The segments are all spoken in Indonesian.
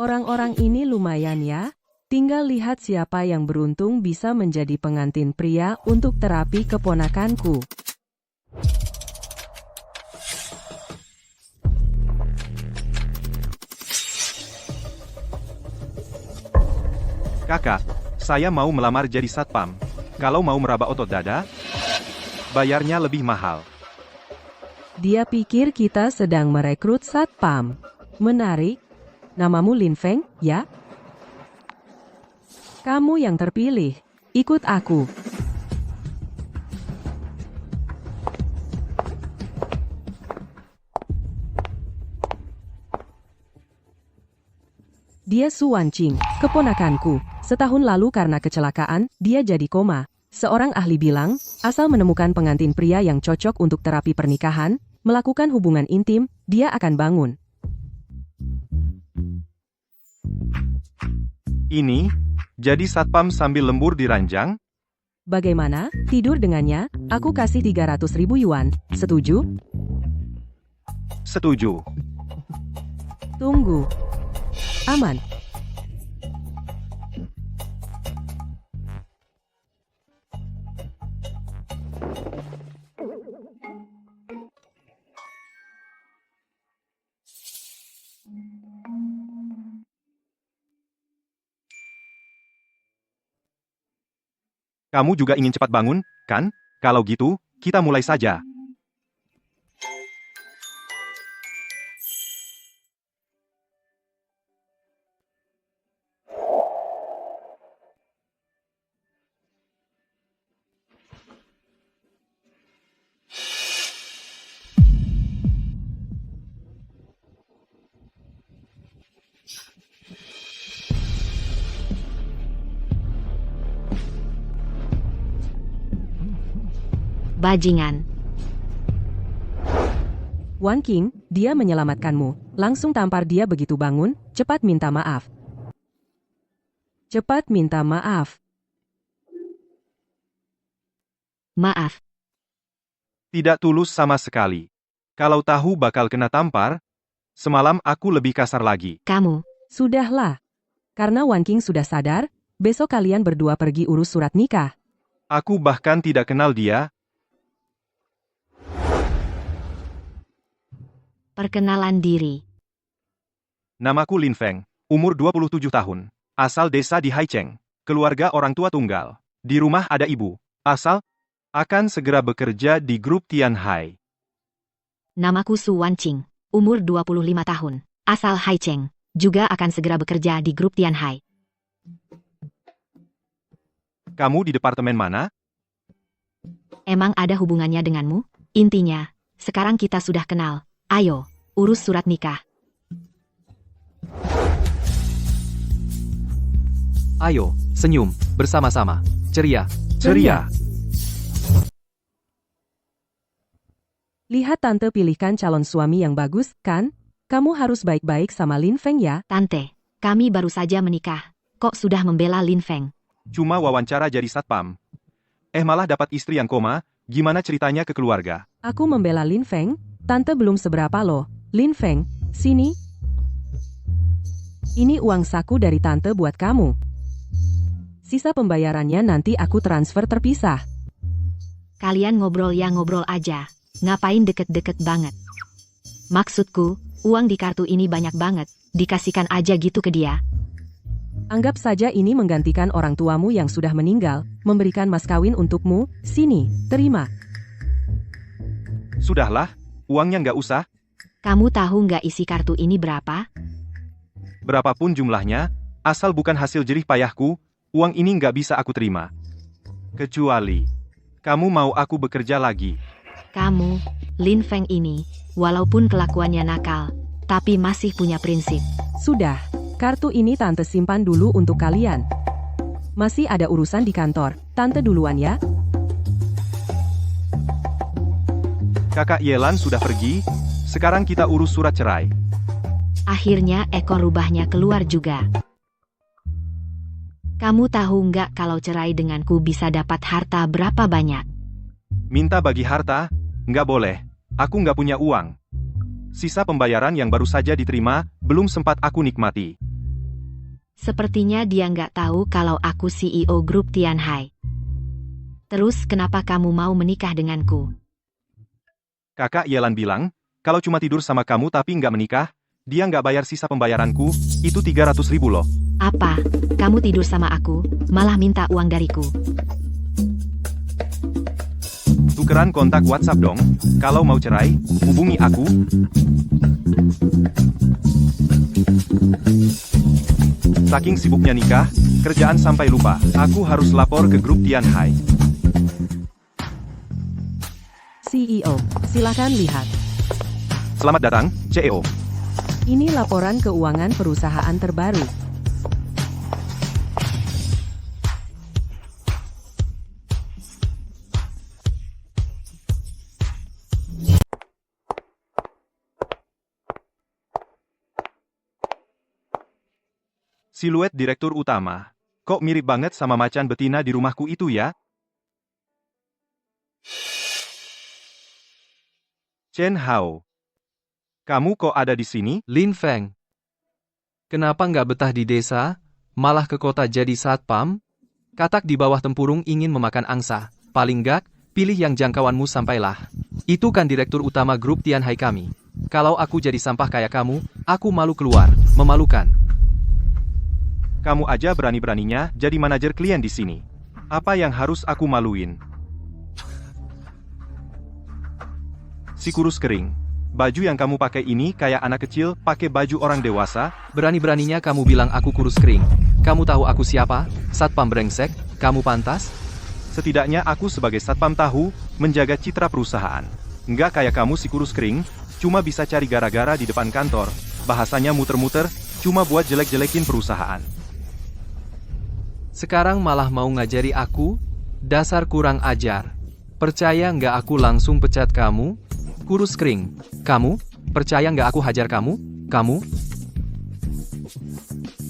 Orang-orang ini lumayan ya. Tinggal lihat siapa yang beruntung bisa menjadi pengantin pria untuk terapi keponakanku. Kakak, saya mau melamar jadi satpam. Kalau mau meraba otot dada, bayarnya lebih mahal. Dia pikir kita sedang merekrut satpam. Menarik. Namamu Lin Feng, ya? Kamu yang terpilih. Ikut aku. Dia Su Wanqing, keponakanku. Setahun lalu karena kecelakaan, dia jadi koma. Seorang ahli bilang, asal menemukan pengantin pria yang cocok untuk terapi pernikahan, melakukan hubungan intim, dia akan bangun. Ini, jadi satpam sambil lembur di ranjang? Bagaimana? Tidur dengannya? Aku kasih 300.000 yuan. Setuju? Setuju. Tunggu. Aman. Kamu juga ingin cepat bangun, kan? Kalau gitu, kita mulai saja. Bajingan. Wanqing, dia menyelamatkanmu. Langsung tampar dia begitu bangun, cepat minta maaf. Cepat minta maaf. Maaf. Tidak tulus sama sekali. Kalau tahu bakal kena tampar, semalam aku lebih kasar lagi. Kamu. Sudahlah. Karena Wanqing sudah sadar, besok kalian berdua pergi urus surat nikah. Aku bahkan tidak kenal dia. Perkenalan diri. Namaku Lin Feng, umur 27 tahun. Asal desa di Haicheng. Keluarga orang tua tunggal. Di rumah ada ibu. Asal, akan segera bekerja di grup Tianhai. Namaku Su Wanqing. Umur 25 tahun. Asal Haicheng. Juga akan segera bekerja di grup Tianhai. Kamu di departemen mana? Emang ada hubungannya denganmu? Intinya, sekarang kita sudah kenal. Ayo, urus surat nikah. Ayo, senyum, bersama-sama. Ceria. Ceria. Lihat tante pilihkan calon suami yang bagus, kan? Kamu harus baik-baik sama Lin Feng ya. Tante, kami baru saja menikah. Kok sudah membela Lin Feng? Cuma wawancara jadi satpam. Malah dapat istri yang koma, gimana ceritanya ke keluarga? Aku membela Lin Feng, tante belum seberapa loh. Lin Feng, sini. Ini uang saku dari tante buat kamu. Sisa pembayarannya nanti aku transfer terpisah. Kalian ngobrol ya ngobrol aja. Ngapain deket-deket banget? Maksudku, uang di kartu ini banyak banget. Dikasihkan aja gitu ke dia. Anggap saja ini menggantikan orang tuamu yang sudah meninggal, memberikan mas kawin untukmu. Sini, terima. Sudahlah, uangnya nggak usah. Kamu tahu nggak isi kartu ini berapa? Berapapun jumlahnya, asal bukan hasil jerih payahku, uang ini nggak bisa aku terima. Kecuali, kamu mau aku bekerja lagi. Kamu, Lin Feng ini, walaupun kelakuannya nakal, tapi masih punya prinsip. Sudah, kartu ini tante simpan dulu untuk kalian. Masih ada urusan di kantor, tante duluan ya. Kakak Yelan sudah pergi, sekarang kita urus surat cerai. Akhirnya ekor rubahnya keluar juga. Kamu tahu nggak kalau cerai denganku bisa dapat harta berapa banyak? Minta bagi harta? Nggak boleh, aku nggak punya uang. Sisa pembayaran yang baru saja diterima, belum sempat aku nikmati. Sepertinya dia nggak tahu kalau aku CEO grup Tianhai. Terus kenapa kamu mau menikah denganku? Kakak Yelan bilang, kalau cuma tidur sama kamu tapi nggak menikah, dia nggak bayar sisa pembayaranku, itu 300.000 loh. Apa? Kamu tidur sama aku, malah minta uang dariku. Tukeran kontak WhatsApp dong, kalau mau cerai, hubungi aku. Saking sibuknya nikah, kerjaan sampai lupa, aku harus lapor ke grup Tianhai. CEO, silakan lihat. Selamat datang, CEO. Ini laporan keuangan perusahaan terbaru. Siluet direktur utama. Kok mirip banget sama macan betina di rumahku itu ya? Chen Hao. Kamu kok ada di sini? Lin Feng. Kenapa nggak betah di desa, malah ke kota jadi satpam? Katak di bawah tempurung ingin memakan angsa. Paling nggak, pilih yang jangkauanmu sampailah. Itu kan direktur utama grup Tianhai kami. Kalau aku jadi sampah kayak kamu, aku malu keluar. Memalukan. Kamu aja berani-beraninya jadi manajer klien di sini. Apa yang harus aku maluin? Si kurus kering. Baju yang kamu pakai ini kayak anak kecil pakai baju orang dewasa. Berani-beraninya kamu bilang aku kurus kering. Kamu tahu aku siapa? Satpam brengsek, kamu pantas? Setidaknya aku sebagai satpam tahu menjaga citra perusahaan. Nggak kayak kamu si kurus kering, cuma bisa cari gara-gara di depan kantor. Bahasanya muter-muter, cuma buat jelek-jelekin perusahaan. Sekarang malah mau ngajari aku? Dasar kurang ajar. Percaya nggak aku langsung pecat kamu? Kurus kering. Kamu? Percaya nggak aku hajar kamu? Kamu?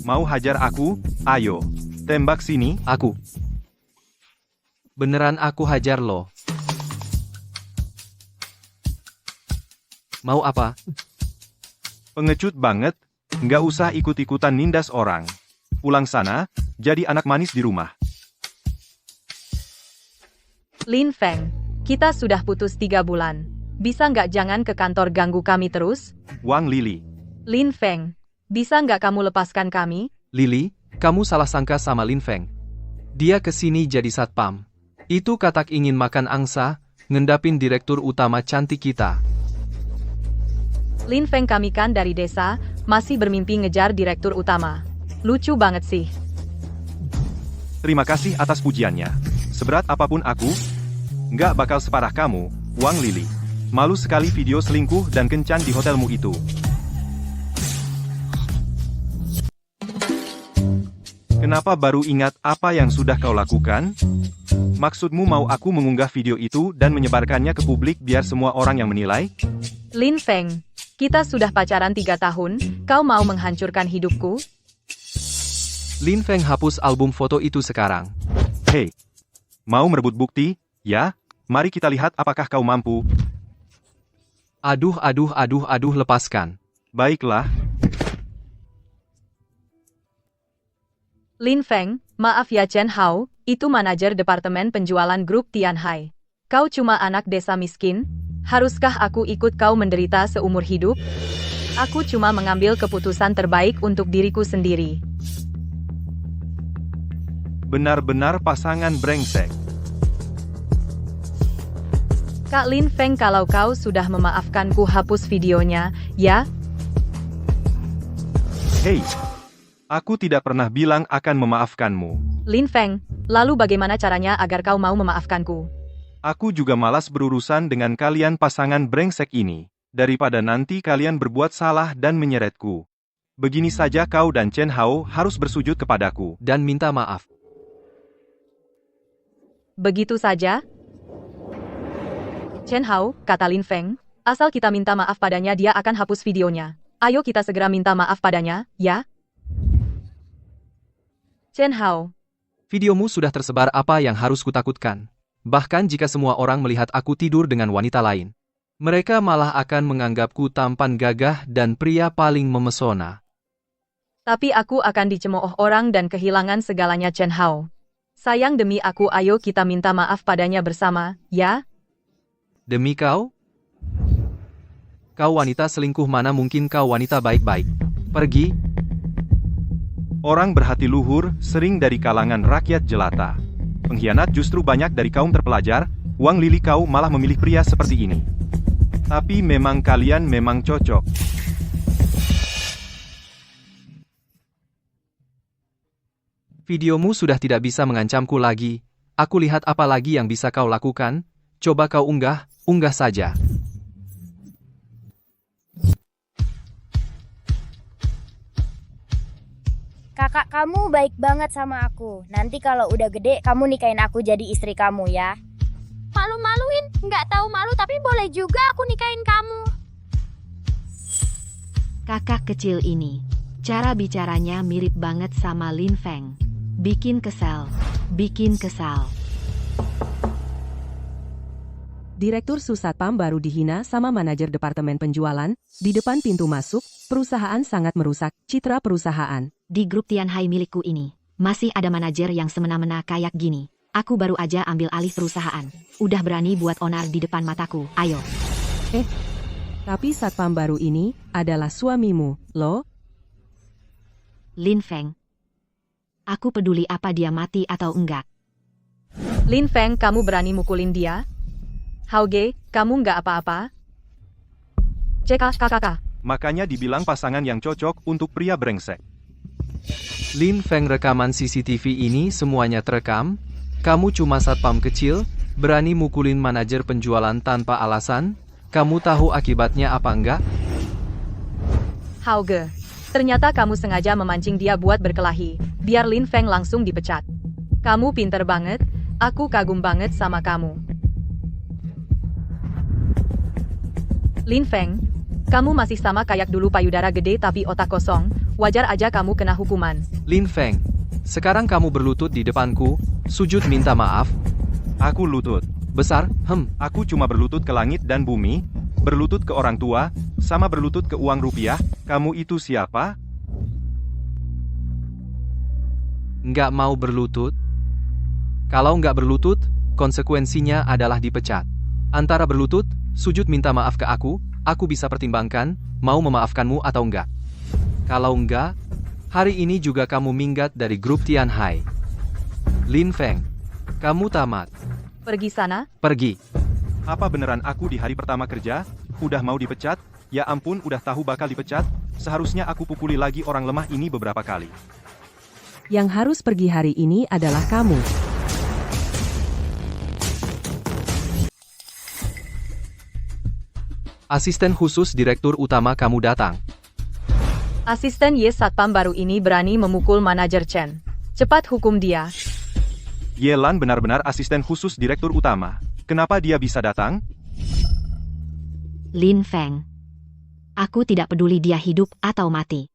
Mau hajar aku? Ayo. Tembak sini. Aku. Beneran aku hajar lo. Mau apa? Pengecut banget. Nggak usah ikut-ikutan nindas orang. Pulang sana, jadi anak manis di rumah. Lin Feng, kita sudah putus 3 bulan. Bisa nggak jangan ke kantor ganggu kami terus? Wang Lili. Lin Feng, bisa nggak kamu lepaskan kami? Lily, kamu salah sangka sama Lin Feng. Dia kesini jadi satpam. Itu katak ingin makan angsa, ngendapin direktur utama cantik kita. Lin Feng kami kan dari desa, masih bermimpi ngejar direktur utama. Lucu banget sih. Terima kasih atas pujiannya. Seberat apapun aku, nggak bakal separah kamu, Wang Lili. Malu sekali video selingkuh dan kencan di hotelmu itu. Kenapa baru ingat apa yang sudah kau lakukan? Maksudmu mau aku mengunggah video itu dan menyebarkannya ke publik biar semua orang yang menilai? Lin Feng, kita sudah pacaran 3 tahun, kau mau menghancurkan hidupku? Lin Feng hapus album foto itu sekarang. Hei, mau merebut bukti, ya? Mari kita lihat apakah kau mampu. Aduh, lepaskan. Baiklah. Lin Feng, maaf ya Chen Hao, itu manajer departemen penjualan grup Tianhai. Kau cuma anak desa miskin? Haruskah aku ikut kau menderita seumur hidup? Aku cuma mengambil keputusan terbaik untuk diriku sendiri. Benar-benar pasangan brengsek. Kak Lin Feng, kalau kau sudah memaafkanku, hapus videonya, ya? Hei, aku tidak pernah bilang akan memaafkanmu. Lin Feng, lalu bagaimana caranya agar kau mau memaafkanku? Aku juga malas berurusan dengan kalian pasangan brengsek ini. Daripada nanti kalian berbuat salah dan menyeretku. Begini saja kau dan Chen Hao harus bersujud kepadaku. Dan minta maaf. Begitu saja? Chen Hao, kata Lin Feng, asal kita minta maaf padanya dia akan hapus videonya. Ayo kita segera minta maaf padanya, ya? Chen Hao. Videomu sudah tersebar, apa yang harus kutakutkan? Bahkan jika semua orang melihat aku tidur dengan wanita lain. Mereka malah akan menganggapku tampan gagah dan pria paling memesona. Tapi aku akan dicemooh orang dan kehilangan segalanya Chen Hao. Sayang demi aku, ayo kita minta maaf padanya bersama, ya? Demi kau? Kau wanita selingkuh, mana mungkin kau wanita baik-baik. Pergi. Orang berhati luhur sering dari kalangan rakyat jelata. Pengkhianat justru banyak dari kaum terpelajar. Wang Lili, kau malah memilih pria seperti ini. Tapi memang kalian memang cocok. Videomu sudah tidak bisa mengancamku lagi. Aku lihat apa lagi yang bisa kau lakukan. Coba kau unggah saja. Kakak kamu baik banget sama aku. Nanti kalau udah gede, kamu nikahin aku jadi istri kamu ya. Malu-maluin, nggak tahu malu tapi boleh juga aku nikahin kamu. Kakak kecil ini, cara bicaranya mirip banget sama Lin Feng. Bikin kesal. Direktur Susatpam baru dihina sama manajer departemen penjualan, di depan pintu masuk, perusahaan sangat merusak citra perusahaan. Di grup Tianhai milikku ini, masih ada manajer yang semena-mena kayak gini. Aku baru aja ambil alih perusahaan. Udah berani buat onar di depan mataku, ayo. Tapi satpam baru ini adalah suamimu, loh. Lin Feng. Aku peduli apa dia mati atau enggak. Lin Feng, kamu berani mukulin dia? Hao Ge, kamu nggak apa-apa? CKKKK. Makanya dibilang pasangan yang cocok untuk pria brengsek. Lin Feng, rekaman CCTV ini semuanya terekam. Kamu cuma satpam kecil, berani mukulin manajer penjualan tanpa alasan. Kamu tahu akibatnya apa enggak? Hao Ge, ternyata kamu sengaja memancing dia buat berkelahi, biar Lin Feng langsung dipecat. Kamu pinter banget, aku kagum banget sama kamu. Lin Feng, kamu masih sama kayak dulu, payudara gede tapi otak kosong, wajar aja kamu kena hukuman. Lin Feng, sekarang kamu berlutut di depanku, sujud minta maaf. Aku lutut. Besar, Aku cuma berlutut ke langit dan bumi, berlutut ke orang tua, sama berlutut ke uang rupiah. Kamu itu siapa? nggak mau berlutut? Kalau nggak berlutut, konsekuensinya adalah dipecat. Antara berlutut, sujud minta maaf ke aku bisa pertimbangkan, mau memaafkanmu atau enggak. Kalau enggak, hari ini juga kamu minggat dari grup Tianhai. Lin Feng, kamu tamat. Pergi sana. Pergi. Apa beneran aku di hari pertama kerja, udah mau dipecat? Ya ampun, udah tahu bakal dipecat, seharusnya aku pukuli lagi orang lemah ini beberapa kali. Yang harus pergi hari ini adalah kamu. Asisten khusus Direktur Utama kamu datang. Asisten Ye Satpam baru ini berani memukul manajer Chen. Cepat hukum dia. Yelan benar-benar asisten khusus Direktur Utama. Kenapa dia bisa datang? Lin Feng. Aku tidak peduli dia hidup atau mati.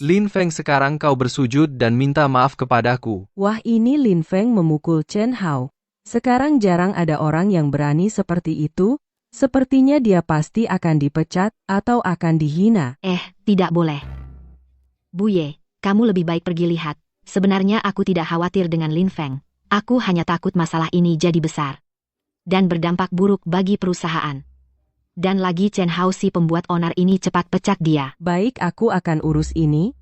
Lin Feng, sekarang kau bersujud dan minta maaf kepadaku. Wah, ini Lin Feng memukul Chen Hao. Sekarang jarang ada orang yang berani seperti itu. Sepertinya dia pasti akan dipecat atau akan dihina. Tidak boleh. Buye, kamu lebih baik pergi lihat. Sebenarnya aku tidak khawatir dengan Lin Feng. Aku hanya takut masalah ini jadi besar. Dan berdampak buruk bagi perusahaan. Dan lagi Chen Hao, si pembuat onar ini, cepat pecat dia. Baik, aku akan urus ini.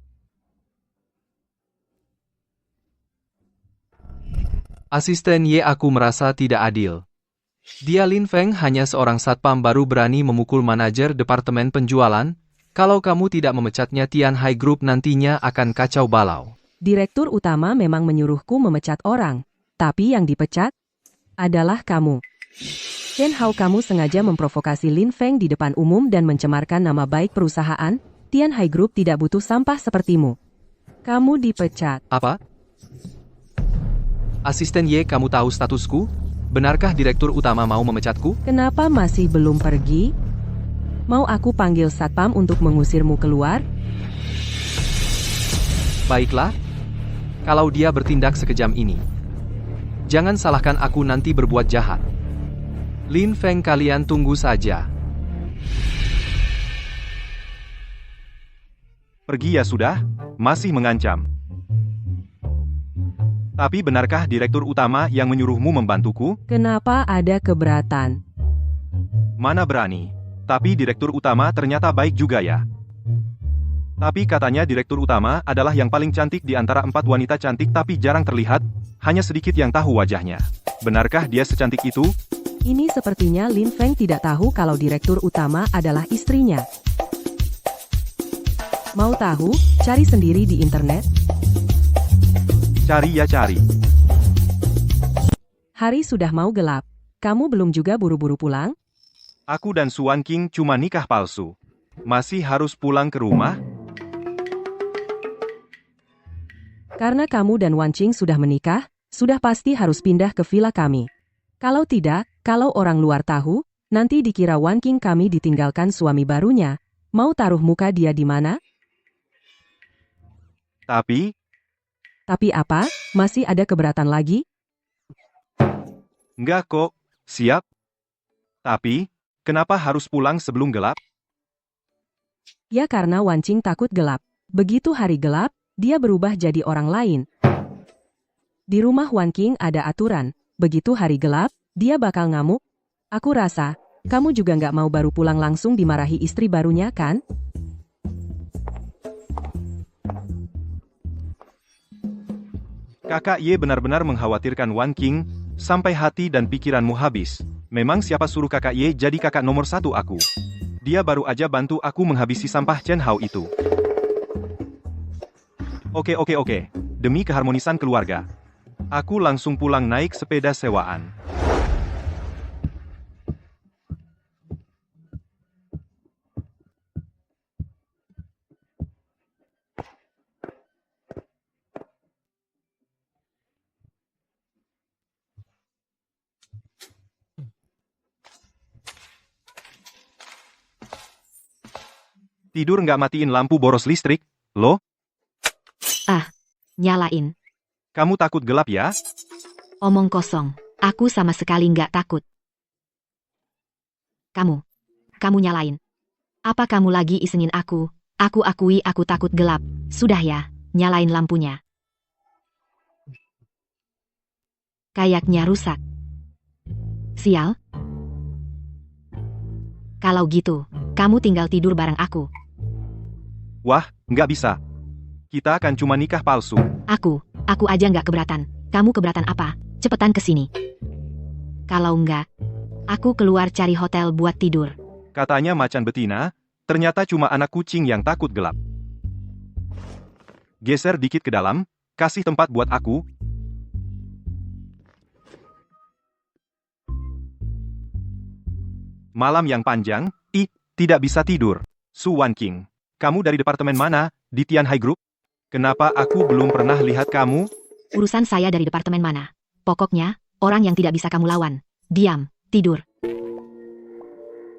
Asisten Ye, aku merasa tidak adil. Dia Lin Feng hanya seorang satpam baru berani memukul manajer departemen penjualan. Kalau kamu tidak memecatnya, Tianhai Group nantinya akan kacau balau. Direktur utama memang menyuruhku memecat orang. Tapi yang dipecat adalah kamu. Chen Hao, kamu sengaja memprovokasi Lin Feng di depan umum dan mencemarkan nama baik perusahaan. Tianhai Group tidak butuh sampah sepertimu. Kamu dipecat. Apa? Asisten Ye, kamu tahu statusku? Benarkah Direktur Utama mau memecatku? Kenapa masih belum pergi? Mau aku panggil satpam untuk mengusirmu keluar? Baiklah. Kalau dia bertindak sekejam ini. Jangan salahkan aku nanti berbuat jahat. Lin Feng, kalian tunggu saja. Pergi ya sudah, masih mengancam. Tapi benarkah direktur utama yang menyuruhmu membantuku? Kenapa ada keberatan? Mana berani. Tapi direktur utama ternyata baik juga ya. Tapi katanya direktur utama adalah yang paling cantik di antara 4 wanita cantik tapi jarang terlihat, hanya sedikit yang tahu wajahnya. Benarkah dia secantik itu? Ini sepertinya Lin Feng tidak tahu kalau direktur utama adalah istrinya. Mau tahu? Cari sendiri di internet. Cari ya cari. Hari sudah mau gelap. Kamu belum juga buru-buru pulang? Aku dan Suan King cuma nikah palsu. Masih harus pulang ke rumah? Karena kamu dan Wan Qing sudah menikah, sudah pasti harus pindah ke villa kami. Kalau tidak, kalau orang luar tahu, nanti dikira Wan Qing kami ditinggalkan suami barunya. Mau taruh muka dia di mana? Tapi apa? Masih ada keberatan lagi? enggak kok, siap. Tapi, kenapa harus pulang sebelum gelap? Ya karena Wan Qing takut gelap. Begitu hari gelap, dia berubah jadi orang lain. Di rumah Wan Qing ada aturan, begitu hari gelap, dia bakal ngamuk. Aku rasa, kamu juga nggak mau baru pulang langsung dimarahi istri barunya kan? Kakak Ye benar-benar mengkhawatirkan Wan Qing, sampai hati dan pikiranmu habis. Memang siapa suruh kakak Ye jadi kakak nomor 1 aku? Dia baru aja bantu aku menghabisi sampah Chen Hao itu. Oke. Demi keharmonisan keluarga. Aku langsung pulang naik sepeda sewaan. Tidur nggak matiin lampu boros listrik, loh? Nyalain. Kamu takut gelap ya? Omong kosong. Aku sama sekali nggak takut. Kamu nyalain. Apa kamu lagi isengin aku? Aku akui aku takut gelap. Sudah ya, nyalain lampunya. Kayaknya rusak. Sial. Kalau gitu, kamu tinggal tidur bareng aku. Wah, nggak bisa. Kita kan cuma nikah palsu. Aku aja nggak keberatan. Kamu keberatan apa? Cepetan kesini. Kalau nggak, aku keluar cari hotel buat tidur. Katanya macan betina, ternyata cuma anak kucing yang takut gelap. Geser dikit ke dalam, kasih tempat buat aku. Malam yang panjang, tidak bisa tidur. Su Wan Qing, kamu dari departemen mana, di Tianhai Group? Kenapa aku belum pernah lihat kamu? Urusan saya dari departemen mana? Pokoknya, orang yang tidak bisa kamu lawan. Diam, tidur.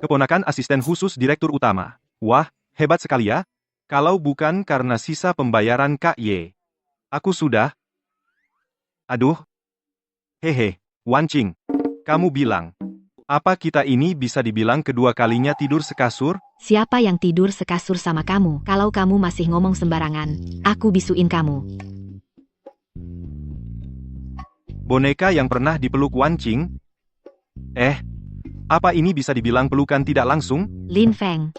Keponakan asisten khusus direktur utama. Wah, hebat sekali ya. Kalau bukan karena sisa pembayaran Kak Ye. Aku sudah... Aduh. Hehe, Wan Qing. Kamu bilang. Apa kita ini bisa dibilang kedua kalinya tidur sekasur? Siapa yang tidur sekasur sama kamu? Kalau kamu masih ngomong sembarangan, aku bisuin kamu. Boneka yang pernah dipeluk Wan Qing? Apa ini bisa dibilang pelukan tidak langsung? Lin Feng.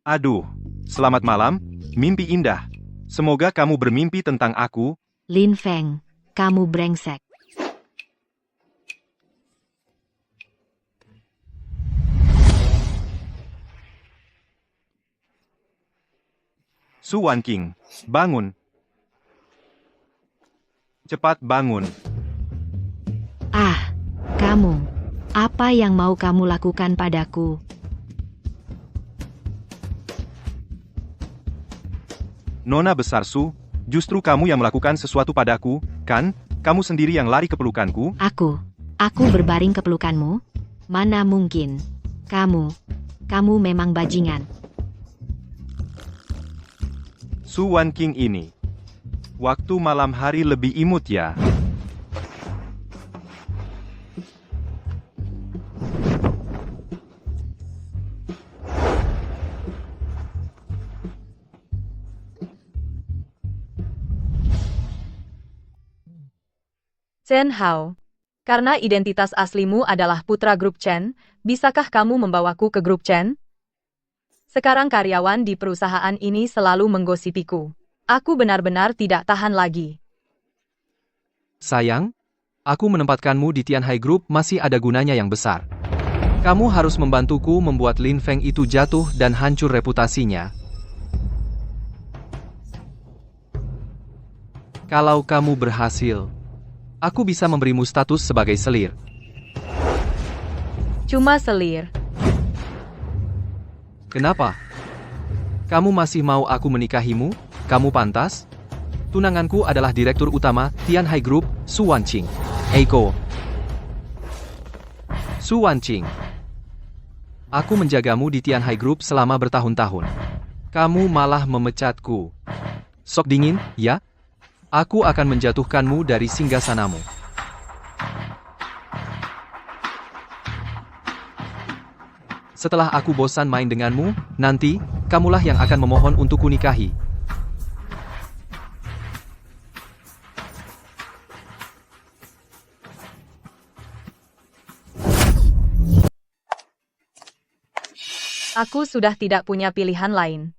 Aduh, selamat malam, mimpi indah. Semoga kamu bermimpi tentang aku. Lin Feng, kamu brengsek. Su Wan Qing, bangun. Cepat bangun. Kamu. Apa yang mau kamu lakukan padaku? Nona besar Su, justru kamu yang melakukan sesuatu padaku, kan? Kamu sendiri yang lari ke pelukanku. Aku berbaring ke pelukanmu? Mana mungkin. Kamu memang bajingan. Su Wan Qing ini. Waktu malam hari lebih imut ya. Chen Hao. Karena identitas aslimu adalah putra grup Chen, bisakah kamu membawaku ke grup Chen? Sekarang karyawan di perusahaan ini selalu menggosipiku. Aku benar-benar tidak tahan lagi. Sayang, aku menempatkanmu di Tianhai Group masih ada gunanya yang besar. Kamu harus membantuku membuat Lin Feng itu jatuh dan hancur reputasinya. Kalau kamu berhasil, aku bisa memberimu status sebagai selir. Cuma selir. Kenapa? Kamu masih mau aku menikahimu? Kamu pantas? Tunanganku adalah Direktur Utama Tianhai Group, Su Wanqing. Eiko. Su Wanqing. Aku menjagamu di Tianhai Group selama bertahun-tahun. Kamu malah memecatku. Sok dingin, ya? Aku akan menjatuhkanmu dari singgasanamu. Setelah aku bosan main denganmu, nanti, kamulah yang akan memohon untuk kunikahi. Aku sudah tidak punya pilihan lain.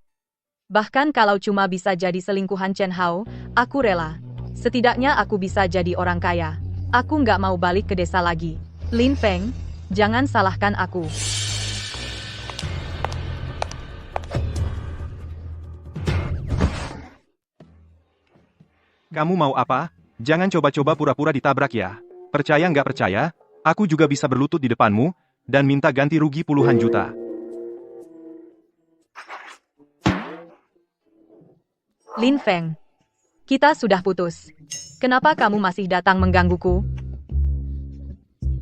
Bahkan kalau cuma bisa jadi selingkuhan Chen Hao, aku rela. Setidaknya aku bisa jadi orang kaya. Aku nggak mau balik ke desa lagi. Lin Feng, jangan salahkan aku. Kamu mau apa? Jangan coba-coba pura-pura ditabrak ya. Percaya nggak percaya, aku juga bisa berlutut di depanmu, dan minta ganti rugi puluhan juta. Lin Feng, kita sudah putus. Kenapa kamu masih datang menggangguku?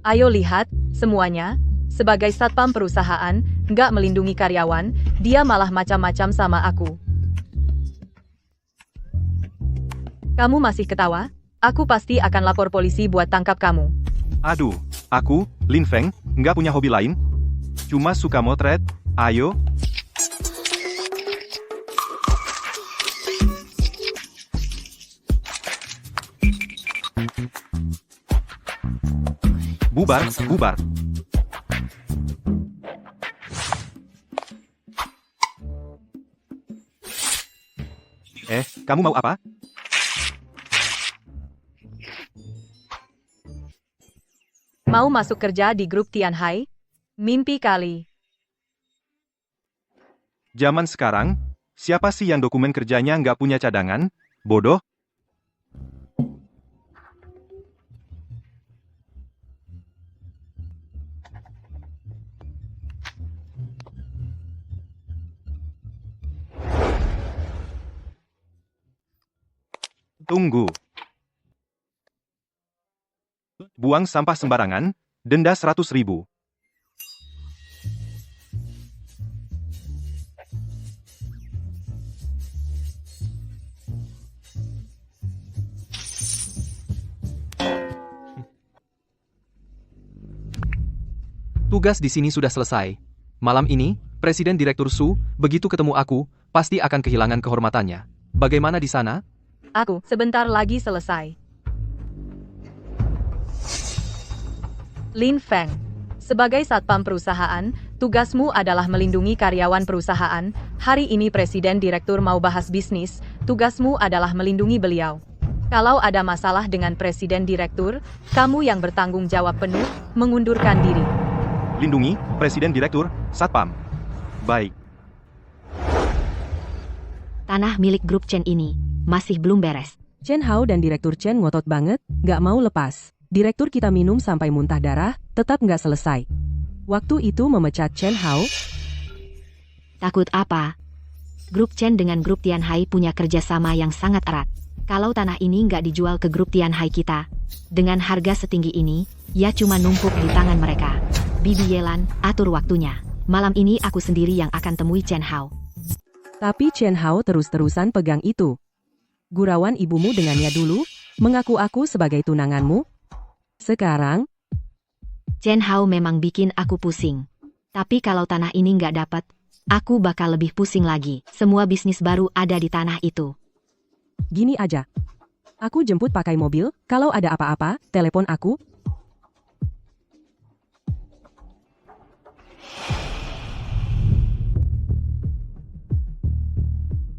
Ayo lihat, semuanya. Sebagai satpam perusahaan, nggak melindungi karyawan, dia malah macam-macam sama aku. Kamu masih ketawa? Aku pasti akan lapor polisi buat tangkap kamu. Aduh, aku, Lin Feng, nggak punya hobi lain. Cuma suka motret, ayo. Bubar, bubar. Kamu mau apa? Mau masuk kerja di grup Tianhai? Mimpi kali. Zaman sekarang, siapa sih yang dokumen kerjanya nggak punya cadangan? Bodoh. Tunggu. Buang sampah sembarangan, denda 100.000. Tugas di sini sudah selesai. Malam ini, Presiden Direktur Su, begitu ketemu aku, pasti akan kehilangan kehormatannya. Bagaimana di sana? Aku sebentar lagi selesai. Lin Feng, sebagai satpam perusahaan, tugasmu adalah melindungi karyawan perusahaan. Hari ini Presiden Direktur mau bahas bisnis, tugasmu adalah melindungi beliau. Kalau ada masalah dengan Presiden Direktur, kamu yang bertanggung jawab penuh, mengundurkan diri. Lindungi, Presiden Direktur, Satpam. Baik. Tanah milik grup Chen ini masih belum beres. Chen Hao dan Direktur Chen ngotot banget, gak mau lepas. Direktur kita minum sampai muntah darah, tetap gak selesai. Waktu itu memecat Chen Hao. Takut apa? Grup Chen dengan grup Tianhai punya kerjasama yang sangat erat. Kalau tanah ini nggak dijual ke grup Tianhai kita, dengan harga setinggi ini, ya cuma numpuk di tangan mereka. Bibi Yelan, atur waktunya. Malam ini aku sendiri yang akan temui Chen Hao. Tapi Chen Hao terus-terusan pegang itu. Gurauan ibumu dengannya dulu, mengaku aku sebagai tunanganmu. Sekarang, Chen Hao memang bikin aku pusing. Tapi kalau tanah ini nggak dapat, aku bakal lebih pusing lagi. Semua bisnis baru ada di tanah itu. gini aja. Aku jemput pakai mobil, kalau ada apa-apa, telepon aku.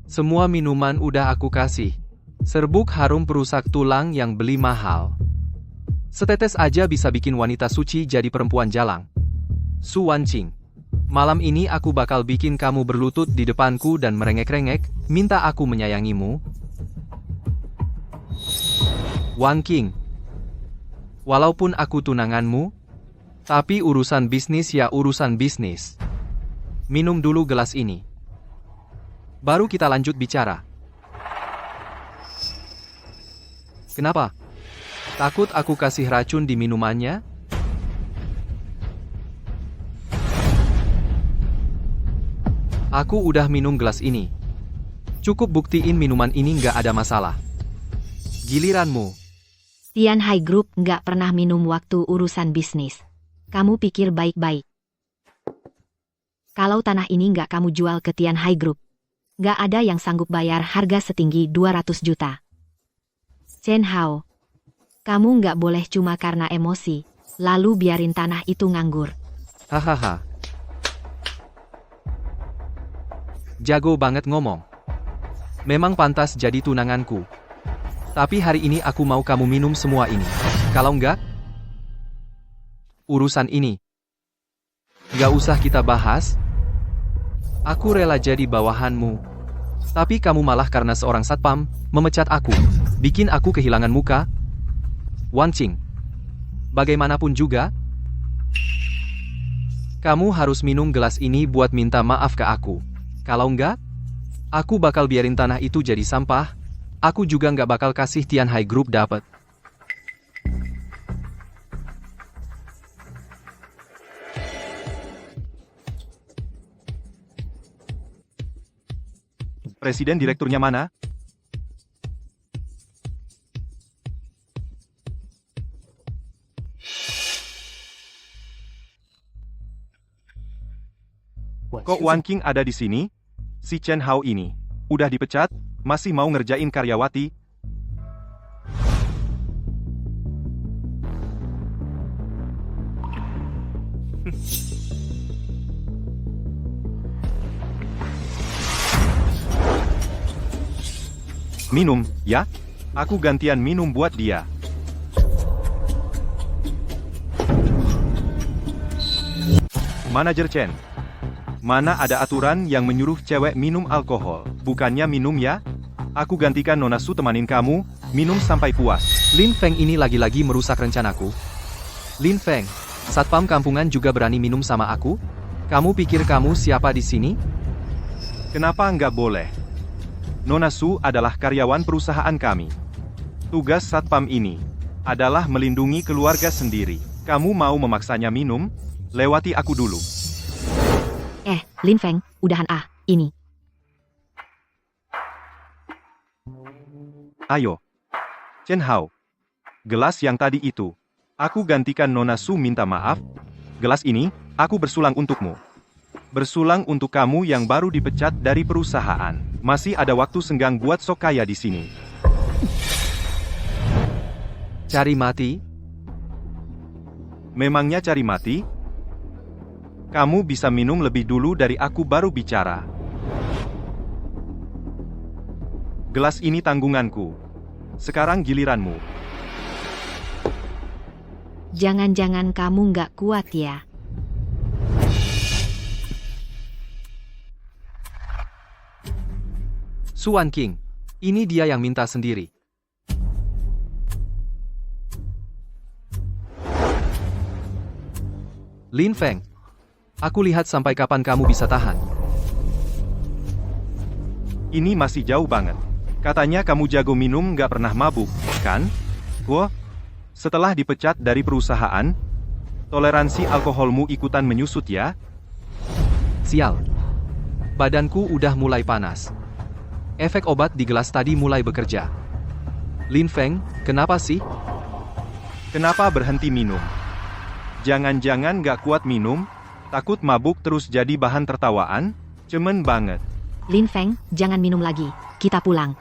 Semua minuman udah aku kasih. Serbuk harum perusak tulang yang beli mahal. Setetes aja bisa bikin wanita suci jadi perempuan jalang. Su Wanqing, malam ini aku bakal bikin kamu berlutut di depanku dan merengek-rengek, minta aku menyayangimu. Wanqing, walaupun aku tunanganmu, tapi urusan bisnis ya urusan bisnis. Minum dulu gelas ini. Baru kita lanjut bicara. Kenapa? Takut aku kasih racun di minumannya? Aku udah minum gelas ini. Cukup buktiin minuman ini nggak ada masalah. Giliranmu. Tianhai Group nggak pernah minum waktu urusan bisnis. Kamu pikir baik-baik. Kalau tanah ini nggak kamu jual ke Tianhai Group, nggak ada yang sanggup bayar harga setinggi 200 juta. Chen Hao, kamu nggak boleh cuma karena emosi, lalu biarin tanah itu nganggur. Hahaha. Jago banget ngomong. Memang pantas jadi tunanganku. Tapi hari ini aku mau kamu minum semua ini. Kalau enggak, urusan ini nggak usah kita bahas. Aku rela jadi bawahanmu. Tapi kamu malah karena seorang satpam, memecat aku. Bikin aku kehilangan muka. Wanqing, bagaimanapun juga, kamu harus minum gelas ini buat minta maaf ke aku. Kalau enggak, aku bakal biarin tanah itu jadi sampah. Aku juga nggak bakal kasih Tianhai Group dapat. Presiden direkturnya mana? Kok Wanqing ada di sini? Si Chen Hao ini udah dipecat, masih mau ngerjain karyawati? Minum, ya? Aku gantian minum buat dia. Manajer Chen, mana ada aturan yang menyuruh cewek minum alkohol? Bukannya minum ya? Aku gantikan Nona Su temanin kamu, minum sampai puas. Lin Feng ini lagi-lagi merusak rencanaku. Lin Feng, satpam kampungan juga berani minum sama aku? Kamu pikir kamu siapa di sini? Kenapa nggak boleh? Nona Su adalah karyawan perusahaan kami. Tugas satpam ini adalah melindungi keluarga sendiri. Kamu mau memaksanya minum? Lewati aku dulu. Lin Feng, udahan ini. Ayo. Chen Hao. Gelas yang tadi itu. Aku gantikan Nona Su minta maaf. Gelas ini, aku bersulang untukmu. Bersulang untuk kamu yang baru dipecat dari perusahaan. Masih ada waktu senggang buat sok kaya di sini. Cari mati? Memangnya cari mati? Kamu bisa minum lebih dulu dari aku baru bicara. Gelas ini tanggunganku. Sekarang giliranmu. Jangan-jangan kamu nggak kuat ya? Su Wanqing, ini dia yang minta sendiri. Lin Feng, aku lihat sampai kapan kamu bisa tahan. Ini masih jauh banget. Katanya kamu jago minum nggak pernah mabuk, kan? Wah, setelah dipecat dari perusahaan, toleransi alkoholmu ikutan menyusut ya? Sial. Badanku udah mulai panas. Efek obat di gelas tadi mulai bekerja. Lin Feng, kenapa sih? Kenapa berhenti minum? Jangan-jangan nggak kuat minum? Takut mabuk terus jadi bahan tertawaan? Cemen banget. Lin Feng, jangan minum lagi. Kita pulang.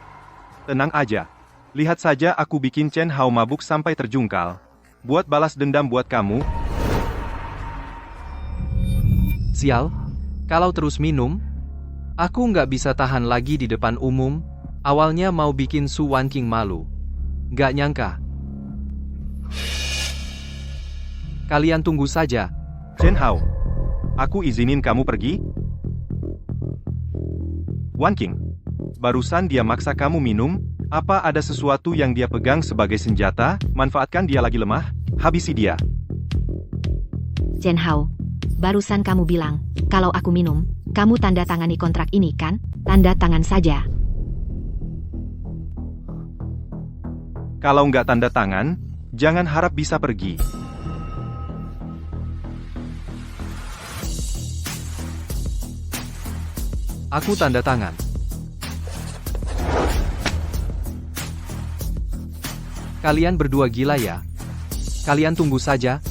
Tenang aja. Lihat saja aku bikin Chen Hao mabuk sampai terjungkal. Buat balas dendam buat kamu, Sial, kalau terus minum, aku nggak bisa tahan lagi di depan umum. Awalnya mau bikin Su Wanqing malu. Nggak nyangka. Kalian tunggu saja. Chen Hao. Aku izinin kamu pergi. Wanqing. Barusan dia maksa kamu minum, apa ada sesuatu yang dia pegang sebagai senjata? Manfaatkan dia lagi lemah, habisi dia. Chen Hao, barusan kamu bilang, kalau aku minum, kamu tanda tangani kontrak ini kan? Tanda tangan saja. Kalau nggak tanda tangan, jangan harap bisa pergi. Aku tanda tangan. Kalian berdua gila ya? Kalian tunggu saja.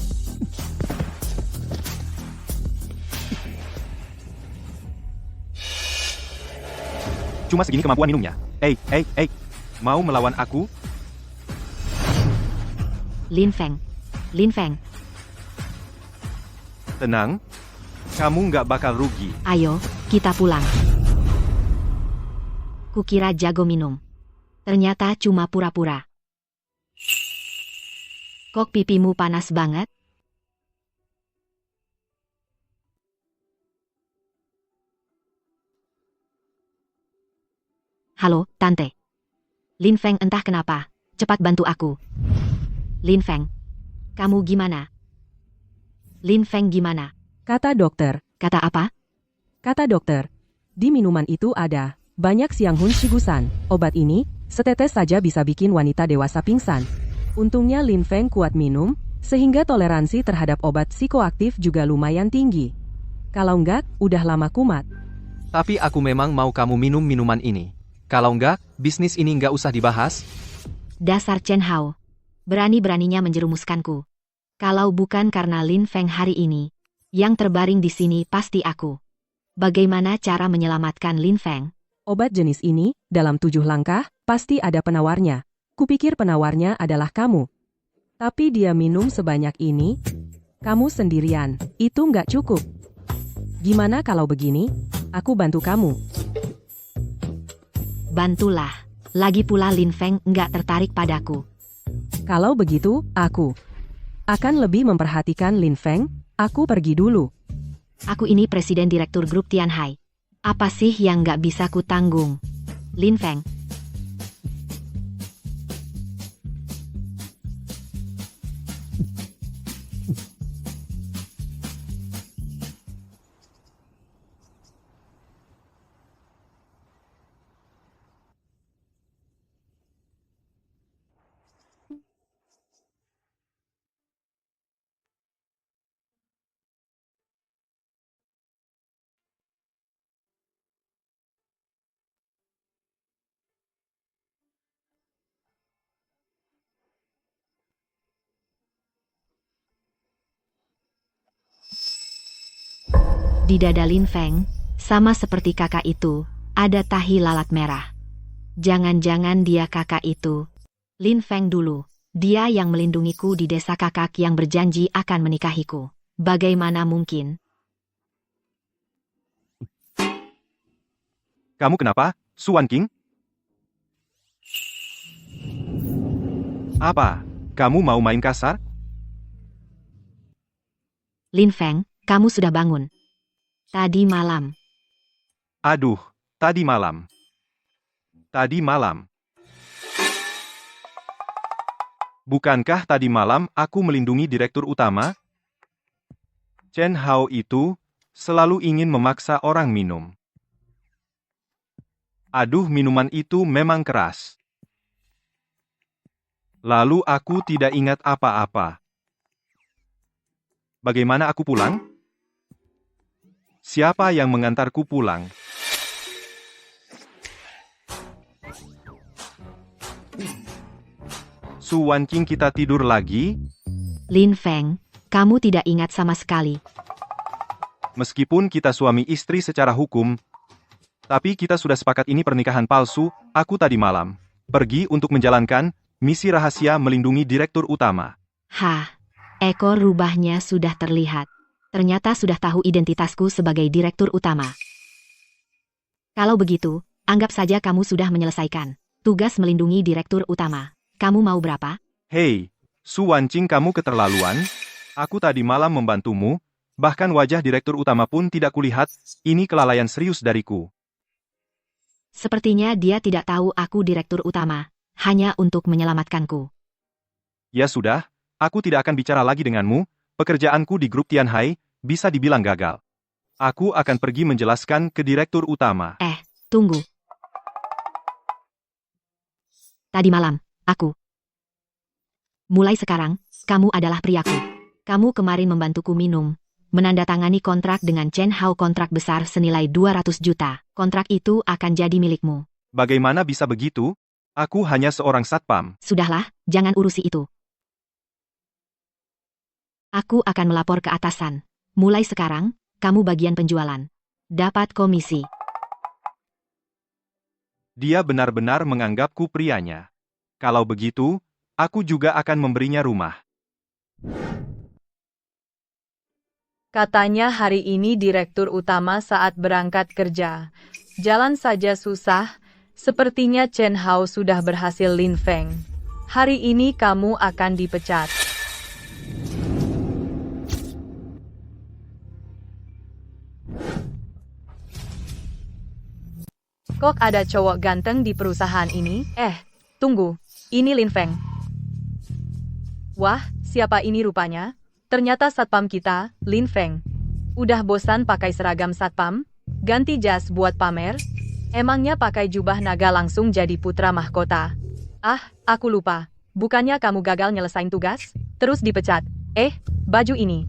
Cuma segini kemampuan minumnya. Mau melawan aku? Lin Feng. Lin Feng, Tenang. Kamu nggak bakal rugi. ayo, kita pulang. Kukira jago minum. Ternyata cuma pura-pura. Kok pipimu panas banget? Halo, Tante. Lin Feng entah kenapa. Cepat bantu aku. Lin Feng, kamu gimana? Lin Feng gimana? Kata dokter. Kata apa? Kata dokter. Di minuman itu ada banyak Xianghun Shigusan. Obat ini, setetes saja bisa bikin wanita dewasa pingsan. Untungnya Lin Feng kuat minum, sehingga toleransi terhadap obat psikoaktif juga lumayan tinggi. Kalau enggak, udah lama kumat. Tapi aku memang mau kamu minum minuman ini. Kalau enggak, bisnis ini nggak usah dibahas. Dasar Chen Hao. Berani-beraninya menjerumuskanku. Kalau bukan karena Lin Feng hari ini, yang terbaring di sini pasti aku. Bagaimana cara menyelamatkan Lin Feng? Obat jenis ini, dalam 7 langkah, pasti ada penawarnya. Kupikir penawarnya adalah kamu. Tapi dia minum sebanyak ini, kamu sendirian, itu nggak cukup. Gimana kalau begini? Aku bantu kamu. Bantulah. Lagi pula Lin Feng nggak tertarik padaku. Kalau begitu, aku akan lebih memperhatikan Lin Feng. Aku pergi dulu. Aku ini presiden direktur grup Tianhai. Apa sih yang nggak bisa ku tanggung? Lin Feng. Di dada Lin Feng, sama seperti kakak itu, ada tahi lalat merah. Jangan-jangan dia kakak itu. Lin Feng dulu. Dia yang melindungiku di desa kakak yang berjanji akan menikahiku. Bagaimana mungkin? Kamu kenapa, Su Wanqing? Apa? Kamu mau main kasar? Lin Feng, kamu sudah bangun. Tadi malam. Aduh, tadi malam. Tadi malam. Bukankah tadi malam aku melindungi direktur utama? Chen Hao itu selalu ingin memaksa orang minum. Aduh, minuman itu memang keras. Lalu aku tidak ingat apa-apa. Bagaimana aku pulang? Siapa yang mengantarku pulang? Su Wanqing, kita tidur lagi? Lin Feng, kamu tidak ingat sama sekali. Meskipun kita suami istri secara hukum, tapi kita sudah sepakat ini pernikahan palsu, aku tadi malam Pergi untuk menjalankan misi rahasia melindungi Direktur Utama. Hah, ekor rubahnya sudah terlihat. Ternyata sudah tahu identitasku sebagai Direktur Utama. Kalau begitu, anggap saja kamu sudah menyelesaikan tugas melindungi Direktur Utama. Kamu mau berapa? Hei, Su Wancing, kamu keterlaluan. Aku tadi malam membantumu, bahkan wajah Direktur Utama pun tidak kulihat. Ini kelalaian serius dariku. Sepertinya dia tidak tahu aku Direktur Utama, hanya untuk menyelamatkanku. Ya sudah, aku tidak akan bicara lagi denganmu. Pekerjaanku di grup Tianhai bisa dibilang gagal. Aku akan pergi menjelaskan ke Direktur Utama. Tunggu. Tadi malam, aku. Mulai sekarang, kamu adalah priaku. Kamu kemarin membantuku minum, menandatangani kontrak dengan Chen Hao, kontrak besar senilai 200 juta. Kontrak itu akan jadi milikmu. Bagaimana bisa begitu? Aku hanya seorang satpam. Sudahlah, jangan urusi itu. Aku akan melapor ke atasan. Mulai sekarang, kamu bagian penjualan. Dapat komisi. Dia benar-benar menganggapku prianya. Kalau begitu, aku juga akan memberinya rumah. Katanya hari ini Direktur Utama saat berangkat kerja. Jalan saja susah. Sepertinya Chen Hao sudah berhasil Lin Feng. Hari ini kamu akan dipecat. Kok ada cowok ganteng di perusahaan ini? Tunggu. Ini Lin Feng. Wah, siapa ini rupanya? Ternyata satpam kita, Lin Feng. Udah bosan pakai seragam satpam? Ganti jas buat pamer? Emangnya pakai jubah naga langsung jadi putra mahkota? Aku lupa. Bukannya kamu gagal nyelesain tugas? Terus dipecat. Baju ini.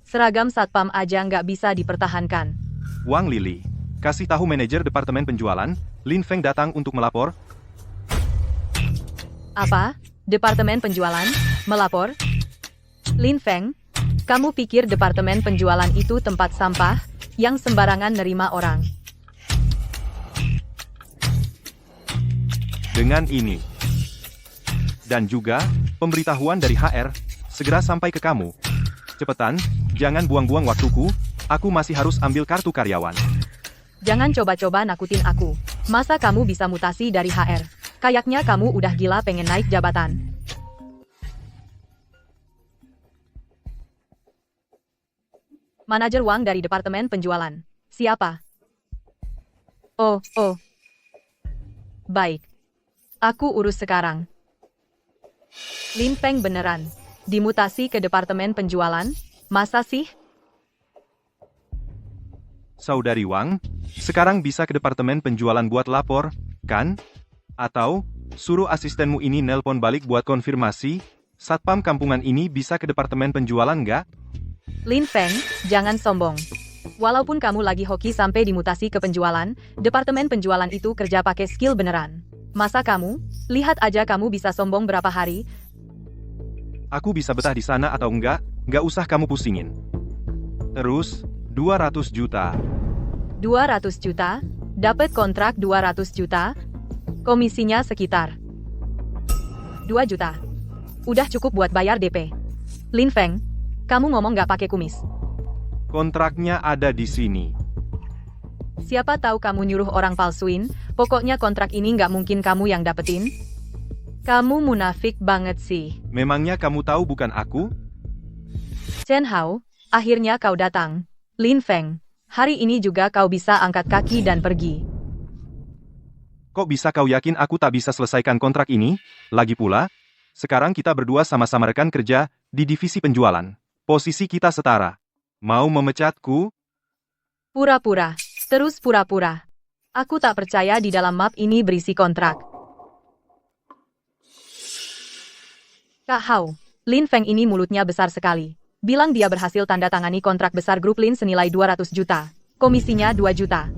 Seragam satpam aja nggak bisa dipertahankan. Wang Lili, kasih tahu manajer departemen penjualan, Lin Feng datang untuk melapor. Apa? Departemen penjualan? Melapor? Lin Feng, kamu pikir departemen penjualan itu tempat sampah yang sembarangan nerima orang? Dengan ini. Dan juga, pemberitahuan dari HR, segera sampai ke kamu. Cepetan, jangan buang-buang waktuku, aku masih harus ambil kartu karyawan. Jangan coba-coba nakutin aku. Masa kamu bisa mutasi dari HR? Kayaknya kamu udah gila pengen naik jabatan. Manajer Wang dari Departemen Penjualan. Siapa? Oh. Baik. Aku urus sekarang. Lin Feng beneran dimutasi ke Departemen Penjualan? Masa sih? Saudari Wang, sekarang bisa ke departemen penjualan buat lapor, kan? Atau, suruh asistenmu ini nelpon balik buat konfirmasi, satpam kampungan ini bisa ke departemen penjualan nggak? Lin Feng, jangan sombong. Walaupun kamu lagi hoki sampai dimutasi ke penjualan, departemen penjualan itu kerja pakai skill beneran. Masa kamu? Lihat aja kamu bisa sombong berapa hari. Aku bisa betah di sana atau enggak, nggak usah kamu pusingin. Terus, 200 juta. 200 juta? Dapat kontrak 200 juta? Komisinya sekitar 2 juta. Udah cukup buat bayar DP. Lin Feng, kamu ngomong nggak pakai kumis. Kontraknya ada di sini. Siapa tahu kamu nyuruh orang palsuin, pokoknya kontrak ini nggak mungkin kamu yang dapetin. Kamu munafik banget sih. Memangnya kamu tahu bukan aku? Chen Hao, akhirnya kau datang. Lin Feng, hari ini juga kau bisa angkat kaki dan pergi. Kok bisa kau yakin aku tak bisa selesaikan kontrak ini? Lagi pula, sekarang kita berdua sama-sama rekan kerja di divisi penjualan. Posisi kita setara. Mau memecatku? Pura-pura, terus pura-pura. Aku tak percaya di dalam map ini berisi kontrak. Kak Hao, Lin Feng ini mulutnya besar sekali. Bilang dia berhasil tanda tangani kontrak besar grup Lin senilai 200 juta. Komisinya 2 juta.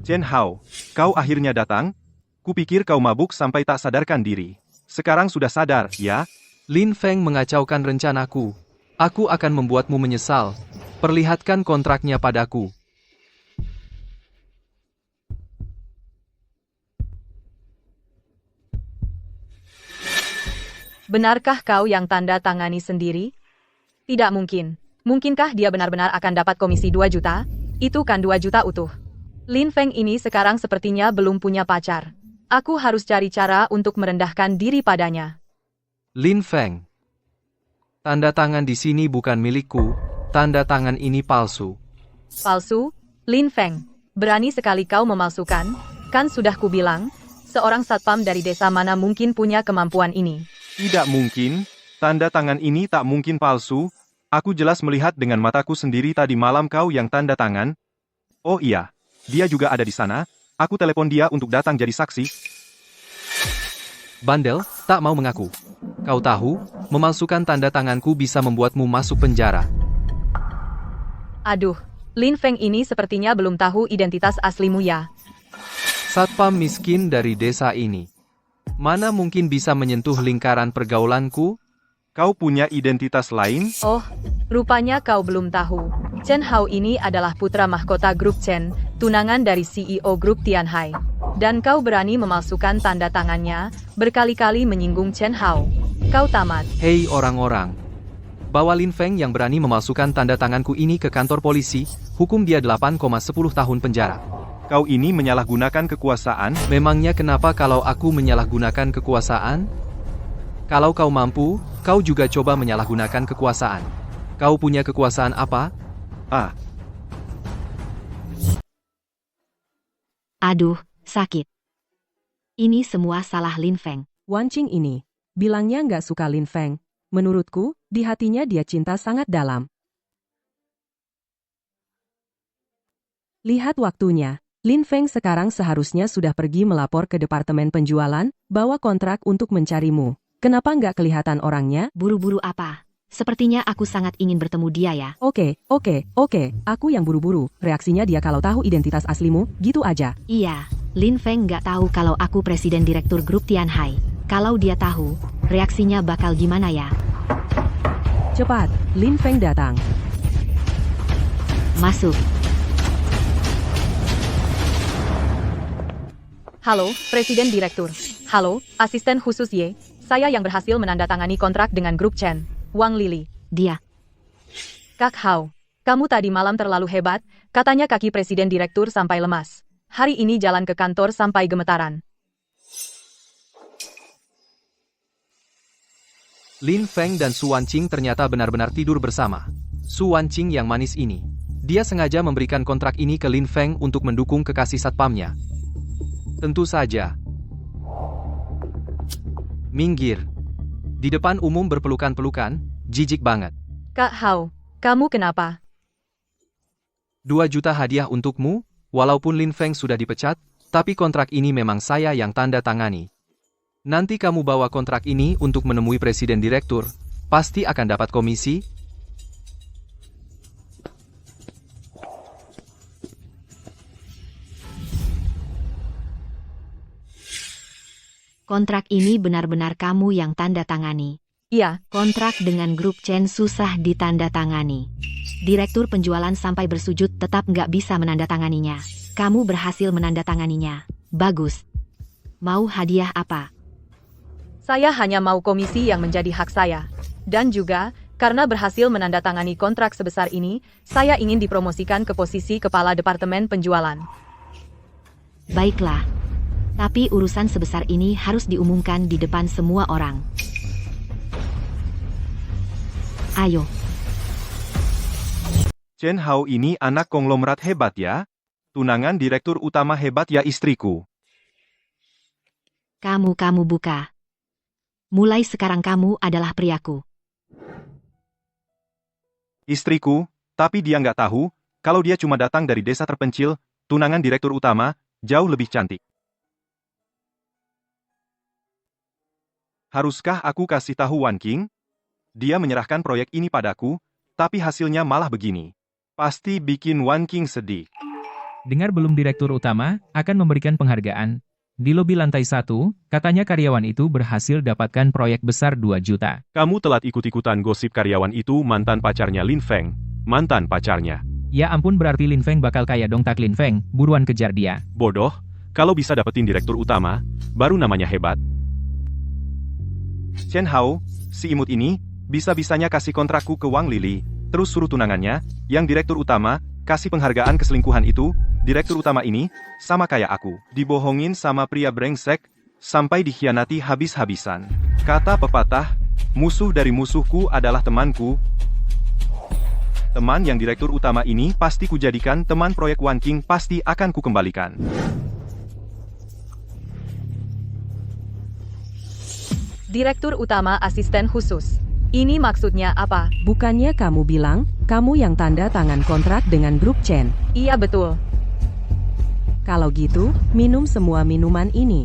Chen Hao, kau akhirnya datang? Kupikir kau mabuk sampai tak sadarkan diri. Sekarang sudah sadar, ya? Lin Feng mengacaukan rencanaku. Aku akan membuatmu menyesal. Perlihatkan kontraknya padaku. Benarkah kau yang tanda tangani sendiri? Tidak mungkin. Mungkinkah dia benar-benar akan dapat komisi 2 juta? Itu kan 2 juta utuh. Lin Feng ini sekarang sepertinya belum punya pacar. Aku harus cari cara untuk merendahkan diri padanya. Lin Feng. Tanda tangan di sini bukan milikku, tanda tangan ini palsu. Palsu? Lin Feng, berani sekali kau memalsukan? Kan sudah kubilang, seorang satpam dari desa mana mungkin punya kemampuan ini. Tidak mungkin, tanda tangan ini tak mungkin palsu. Aku jelas melihat dengan mataku sendiri tadi malam kau yang tanda tangan. Oh iya, dia juga ada di sana. Aku telepon dia untuk datang jadi saksi. Bandel, tak mau mengaku. Kau tahu, memalsukan tanda tanganku bisa membuatmu masuk penjara. Aduh, Lin Feng ini sepertinya belum tahu identitas aslimu ya. Satpam miskin dari desa ini. Mana mungkin bisa menyentuh lingkaran pergaulanku? Kau punya identitas lain? Oh, rupanya kau belum tahu. Chen Hao ini adalah putra mahkota grup Chen, tunangan dari CEO grup Tianhai. Dan kau berani memalsukan tanda tangannya, berkali-kali menyinggung Chen Hao. Kau tamat. Hei orang-orang. Bawa Lin Feng yang berani memalsukan tanda tanganku ini ke kantor polisi, hukum dia 8,10 tahun penjara. Kau ini menyalahgunakan kekuasaan? Memangnya kenapa kalau aku menyalahgunakan kekuasaan? Kalau kau mampu, kau juga coba menyalahgunakan kekuasaan. Kau punya kekuasaan apa? Ah, Aduh, sakit. Ini semua salah Lin Feng. Wan Qing ini, bilangnya nggak suka Lin Feng. Menurutku, di hatinya dia cinta sangat dalam. Lihat waktunya. Lin Feng sekarang seharusnya sudah pergi melapor ke departemen penjualan, bawa kontrak untuk mencarimu. Kenapa nggak kelihatan orangnya? Buru-buru apa? Sepertinya aku sangat ingin bertemu dia ya. Oke, aku yang buru-buru. Reaksinya dia kalau tahu identitas aslimu, gitu aja. Iya, Lin Feng nggak tahu kalau aku presiden direktur grup Tianhai. Kalau dia tahu, reaksinya bakal gimana ya? Cepat, Lin Feng datang. Masuk. Halo, Presiden Direktur. Halo, Asisten Khusus Ye. Saya yang berhasil menandatangani kontrak dengan grup Chen, Wang Lili. Dia. Kak Hao, kamu tadi malam terlalu hebat, katanya kaki Presiden Direktur sampai lemas. Hari ini jalan ke kantor sampai gemetaran. Lin Feng dan Su Wanqing ternyata benar-benar tidur bersama. Su Wanqing yang manis ini. Dia sengaja memberikan kontrak ini ke Lin Feng untuk mendukung kekasih satpamnya. Tentu saja. Minggir. Di depan umum berpelukan-pelukan, jijik banget. Kak Hao, kamu kenapa? 2 juta hadiah untukmu, walaupun Lin Feng sudah dipecat, tapi kontrak ini memang saya yang tanda tangani. Nanti kamu bawa kontrak ini untuk menemui presiden direktur, pasti akan dapat komisi. Kontrak ini benar-benar kamu yang tanda tangani. Iya, Kontrak dengan grup Chen susah ditandatangani. Direktur penjualan sampai bersujud tetap nggak bisa menandatanganinya. Kamu berhasil menandatanganinya. Bagus. Mau hadiah apa? saya hanya mau komisi yang menjadi hak saya. Dan juga, karena berhasil menandatangani kontrak sebesar ini, saya ingin dipromosikan ke posisi kepala departemen penjualan. Baiklah. Tapi urusan sebesar ini harus diumumkan di depan semua orang. Ayo. Chen Hao ini anak konglomerat hebat ya? Tunangan direktur utama hebat ya istriku. Kamu buka. Mulai sekarang kamu adalah priaku. Istriku, tapi dia nggak tahu, kalau dia cuma datang dari desa terpencil, tunangan direktur utama, jauh lebih cantik. Haruskah aku kasih tahu Wan Qing? Dia menyerahkan proyek ini padaku, tapi hasilnya malah begini. Pasti bikin Wan Qing sedih. Dengar belum direktur utama akan memberikan penghargaan. Di lobi lantai 1, katanya karyawan itu berhasil dapatkan proyek besar 2 juta. Kamu telat ikut-ikutan gosip karyawan itu mantan pacarnya Lin Feng. Mantan pacarnya. Ya ampun berarti Lin Feng bakal kaya dong tak Lin Feng, buruan kejar dia. Bodoh, kalau bisa dapetin direktur utama, baru namanya hebat. Chen Hao, si imut ini, bisa-bisanya kasih kontrakku ke Wang Lili, terus suruh tunangannya, yang direktur utama, kasih penghargaan keselingkuhan itu, direktur utama ini, sama kayak aku, dibohongin sama pria brengsek, sampai dikhianati habis-habisan. Kata pepatah, musuh dari musuhku adalah temanku. Teman yang direktur utama ini pasti kujadikan teman proyek Wan King pasti akan kukembalikan. Direktur utama asisten khusus. Ini maksudnya apa? Bukannya kamu bilang, kamu yang tanda tangan kontrak dengan grup Chen. Iya betul. Kalau gitu, minum semua minuman ini.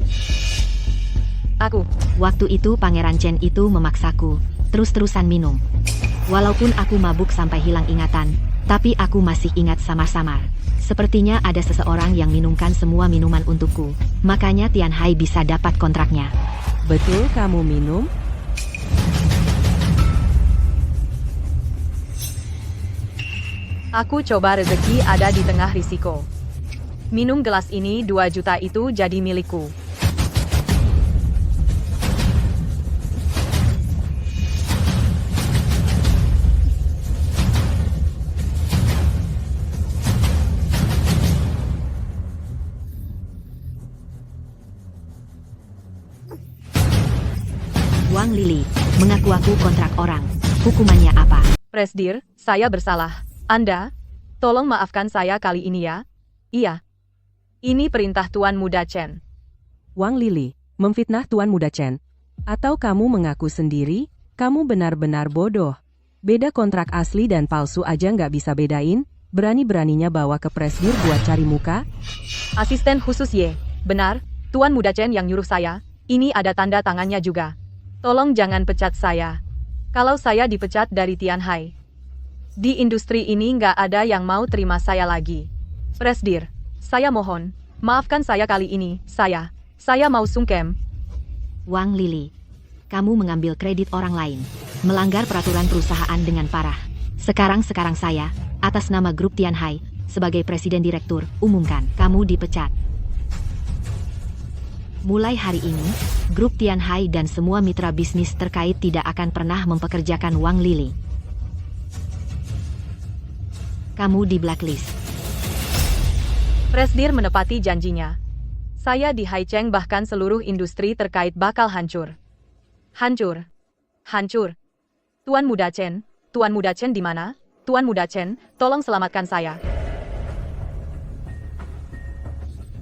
Aku. Waktu itu Pangeran Chen itu memaksaku, terus-terusan minum. Walaupun aku mabuk sampai hilang ingatan, tapi aku masih ingat samar-samar. Sepertinya ada seseorang yang minumkan semua minuman untukku, makanya Tian Hai bisa dapat kontraknya. Betul kamu minum? Aku coba rezeki ada di tengah risiko. Minum gelas ini 2 juta itu jadi milikku. Wang Lili, mengaku-aku kontrak orang. Hukumannya apa? Presdir, saya bersalah. Anda, tolong maafkan saya kali ini ya. Iya. Ini perintah Tuan Muda Chen. Wang Lili, memfitnah Tuan Muda Chen. Atau kamu mengaku sendiri, kamu benar-benar bodoh. Beda kontrak asli dan palsu aja nggak bisa bedain, berani-beraninya bawa ke presdir buat cari muka? Asisten khusus Ye. Benar, Tuan Muda Chen yang nyuruh saya. Ini ada tanda tangannya juga. Tolong jangan pecat saya. Kalau saya dipecat dari Tian Hai, di industri ini nggak ada yang mau terima saya lagi. Presdir, saya mohon, maafkan saya kali ini, saya mau sungkem. Wang Lili, kamu mengambil kredit orang lain, melanggar peraturan perusahaan dengan parah. Sekarang saya, atas nama grup Tian Hai, sebagai presiden direktur, umumkan, kamu dipecat. Mulai hari ini, grup Tian Hai dan semua mitra bisnis terkait tidak akan pernah mempekerjakan Wang Lili. Kamu di blacklist. Presdir menepati janjinya. Saya di Haicheng bahkan seluruh industri terkait bakal hancur. Hancur. Hancur. Tuan Muda Chen di mana? Tuan Muda Chen, tolong selamatkan saya.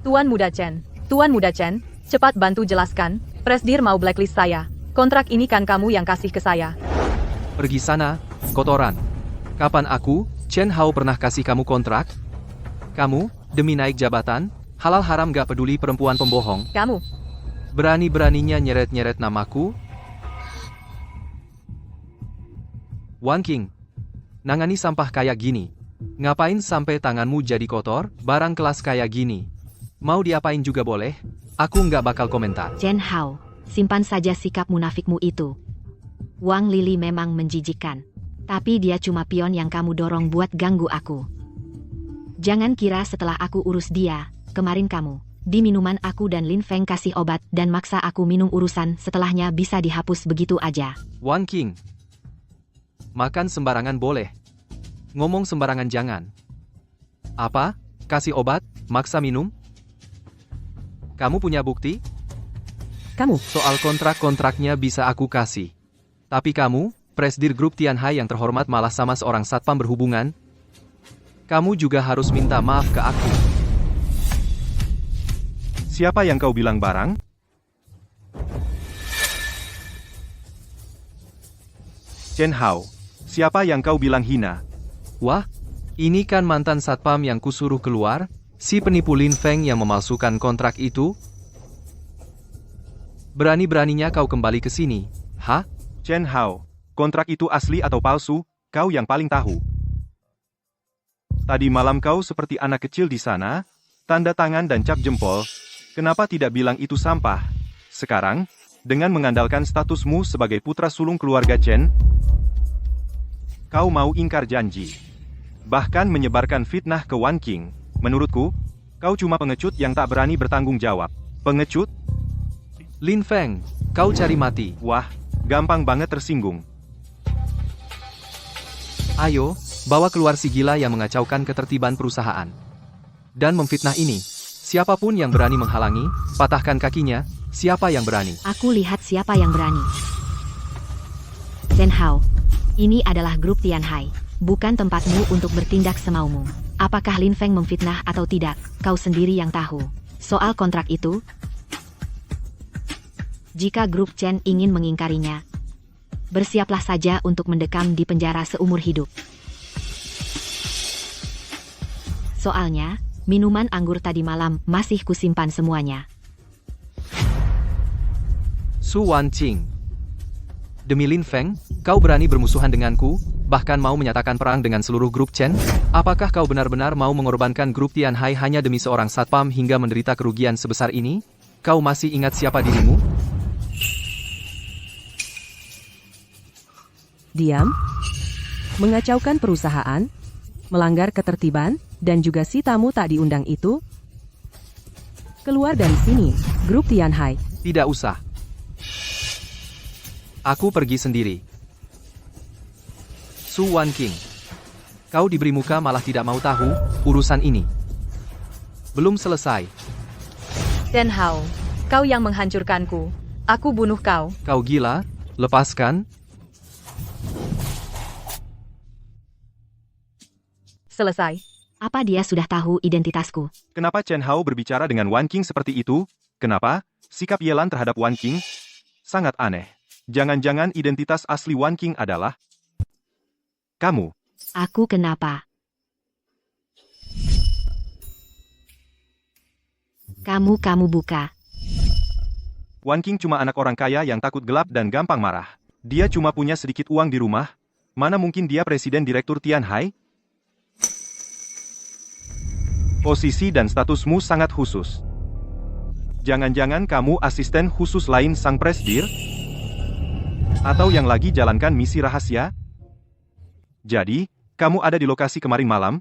Tuan Muda Chen, cepat bantu jelaskan, Presdir mau blacklist saya. Kontrak ini kan kamu yang kasih ke saya. Pergi sana, kotoran. Kapan aku, Chen Hao pernah kasih kamu kontrak? Kamu, demi naik jabatan, halal haram gak peduli perempuan pembohong. Kamu. Berani-beraninya nyeret-nyeret namaku? Wan King, nangani sampah kayak gini. Ngapain sampai tanganmu jadi kotor, barang kelas kayak gini? Mau diapain juga boleh, aku nggak bakal komentar. Chen Hao, simpan saja sikap munafikmu itu. Wang Lili memang menjijikkan. Tapi dia cuma pion yang kamu dorong buat ganggu aku. Jangan kira setelah aku urus dia, kemarin kamu, di minuman aku dan Lin Feng kasih obat dan maksa aku minum urusan setelahnya bisa dihapus begitu aja. Wan King, makan sembarangan boleh. Ngomong sembarangan jangan. Apa? Kasih obat, maksa minum? Kamu punya bukti? Kamu. Soal kontrak-kontraknya bisa aku kasih. Tapi kamu, Presdir Grup Tian Hai yang terhormat malah sama seorang satpam berhubungan? Kamu juga harus minta maaf ke aku. Siapa yang kau bilang barang? Chen Hao, siapa yang kau bilang hina? Wah, ini kan mantan satpam yang kusuruh keluar, si penipu Lin Feng yang memalsukan kontrak itu. Berani-beraninya kau kembali ke sini, hah? Chen Hao, kontrak itu asli atau palsu, kau yang paling tahu. Tadi malam kau seperti anak kecil di sana, tanda tangan dan cap jempol, kenapa tidak bilang itu sampah? Sekarang, dengan mengandalkan statusmu sebagai putra sulung keluarga Chen, kau mau ingkar janji. Bahkan menyebarkan fitnah ke Wan King. Menurutku, kau cuma pengecut yang tak berani bertanggung jawab. Pengecut? Lin Feng, kau cari mati. Wah, gampang banget tersinggung. Ayo, bawa keluar si gila yang mengacaukan ketertiban perusahaan. Dan memfitnah ini. Siapapun yang berani menghalangi, patahkan kakinya, siapa yang berani. Aku lihat siapa yang berani. Chen Hao, ini adalah grup Tianhai, bukan tempatmu untuk bertindak semaumu. Apakah Lin Feng memfitnah atau tidak, kau sendiri yang tahu. Soal kontrak itu, jika grup Chen ingin mengingkarinya, bersiaplah saja untuk mendekam di penjara seumur hidup. Soalnya, minuman anggur tadi malam masih kusimpan semuanya. Su Wanqing. Demi Lin Feng, kau berani bermusuhan denganku, bahkan mau menyatakan perang dengan seluruh grup Chen? Apakah kau benar-benar mau mengorbankan grup Tianhai hanya demi seorang satpam hingga menderita kerugian sebesar ini? Kau masih ingat siapa dirimu? Diam, mengacaukan perusahaan, melanggar ketertiban, dan juga si tamu tak diundang itu. Keluar dari sini, grup Tianhai. Tidak usah. Aku pergi sendiri. Su Wanqing. Kau diberi muka malah tidak mau tahu urusan ini. Belum selesai. Chen Hao, kau yang menghancurkanku. Aku bunuh kau. Kau gila? Lepaskan. Selesai. Apa dia sudah tahu identitasku? Kenapa Chen Hao berbicara dengan Wanqing seperti itu? Kenapa? Sikap Yelan terhadap Wanqing sangat aneh. Jangan-jangan identitas asli Wanqing adalah kamu. Aku kenapa? Kamu buka. Wanqing cuma anak orang kaya yang takut gelap dan gampang marah. Dia cuma punya sedikit uang di rumah. Mana mungkin dia presiden direktur Tianhai? Posisi dan statusmu sangat khusus. Jangan-jangan kamu asisten khusus lain sang presdir? Atau yang lagi jalankan misi rahasia? Jadi, kamu ada di lokasi kemarin malam?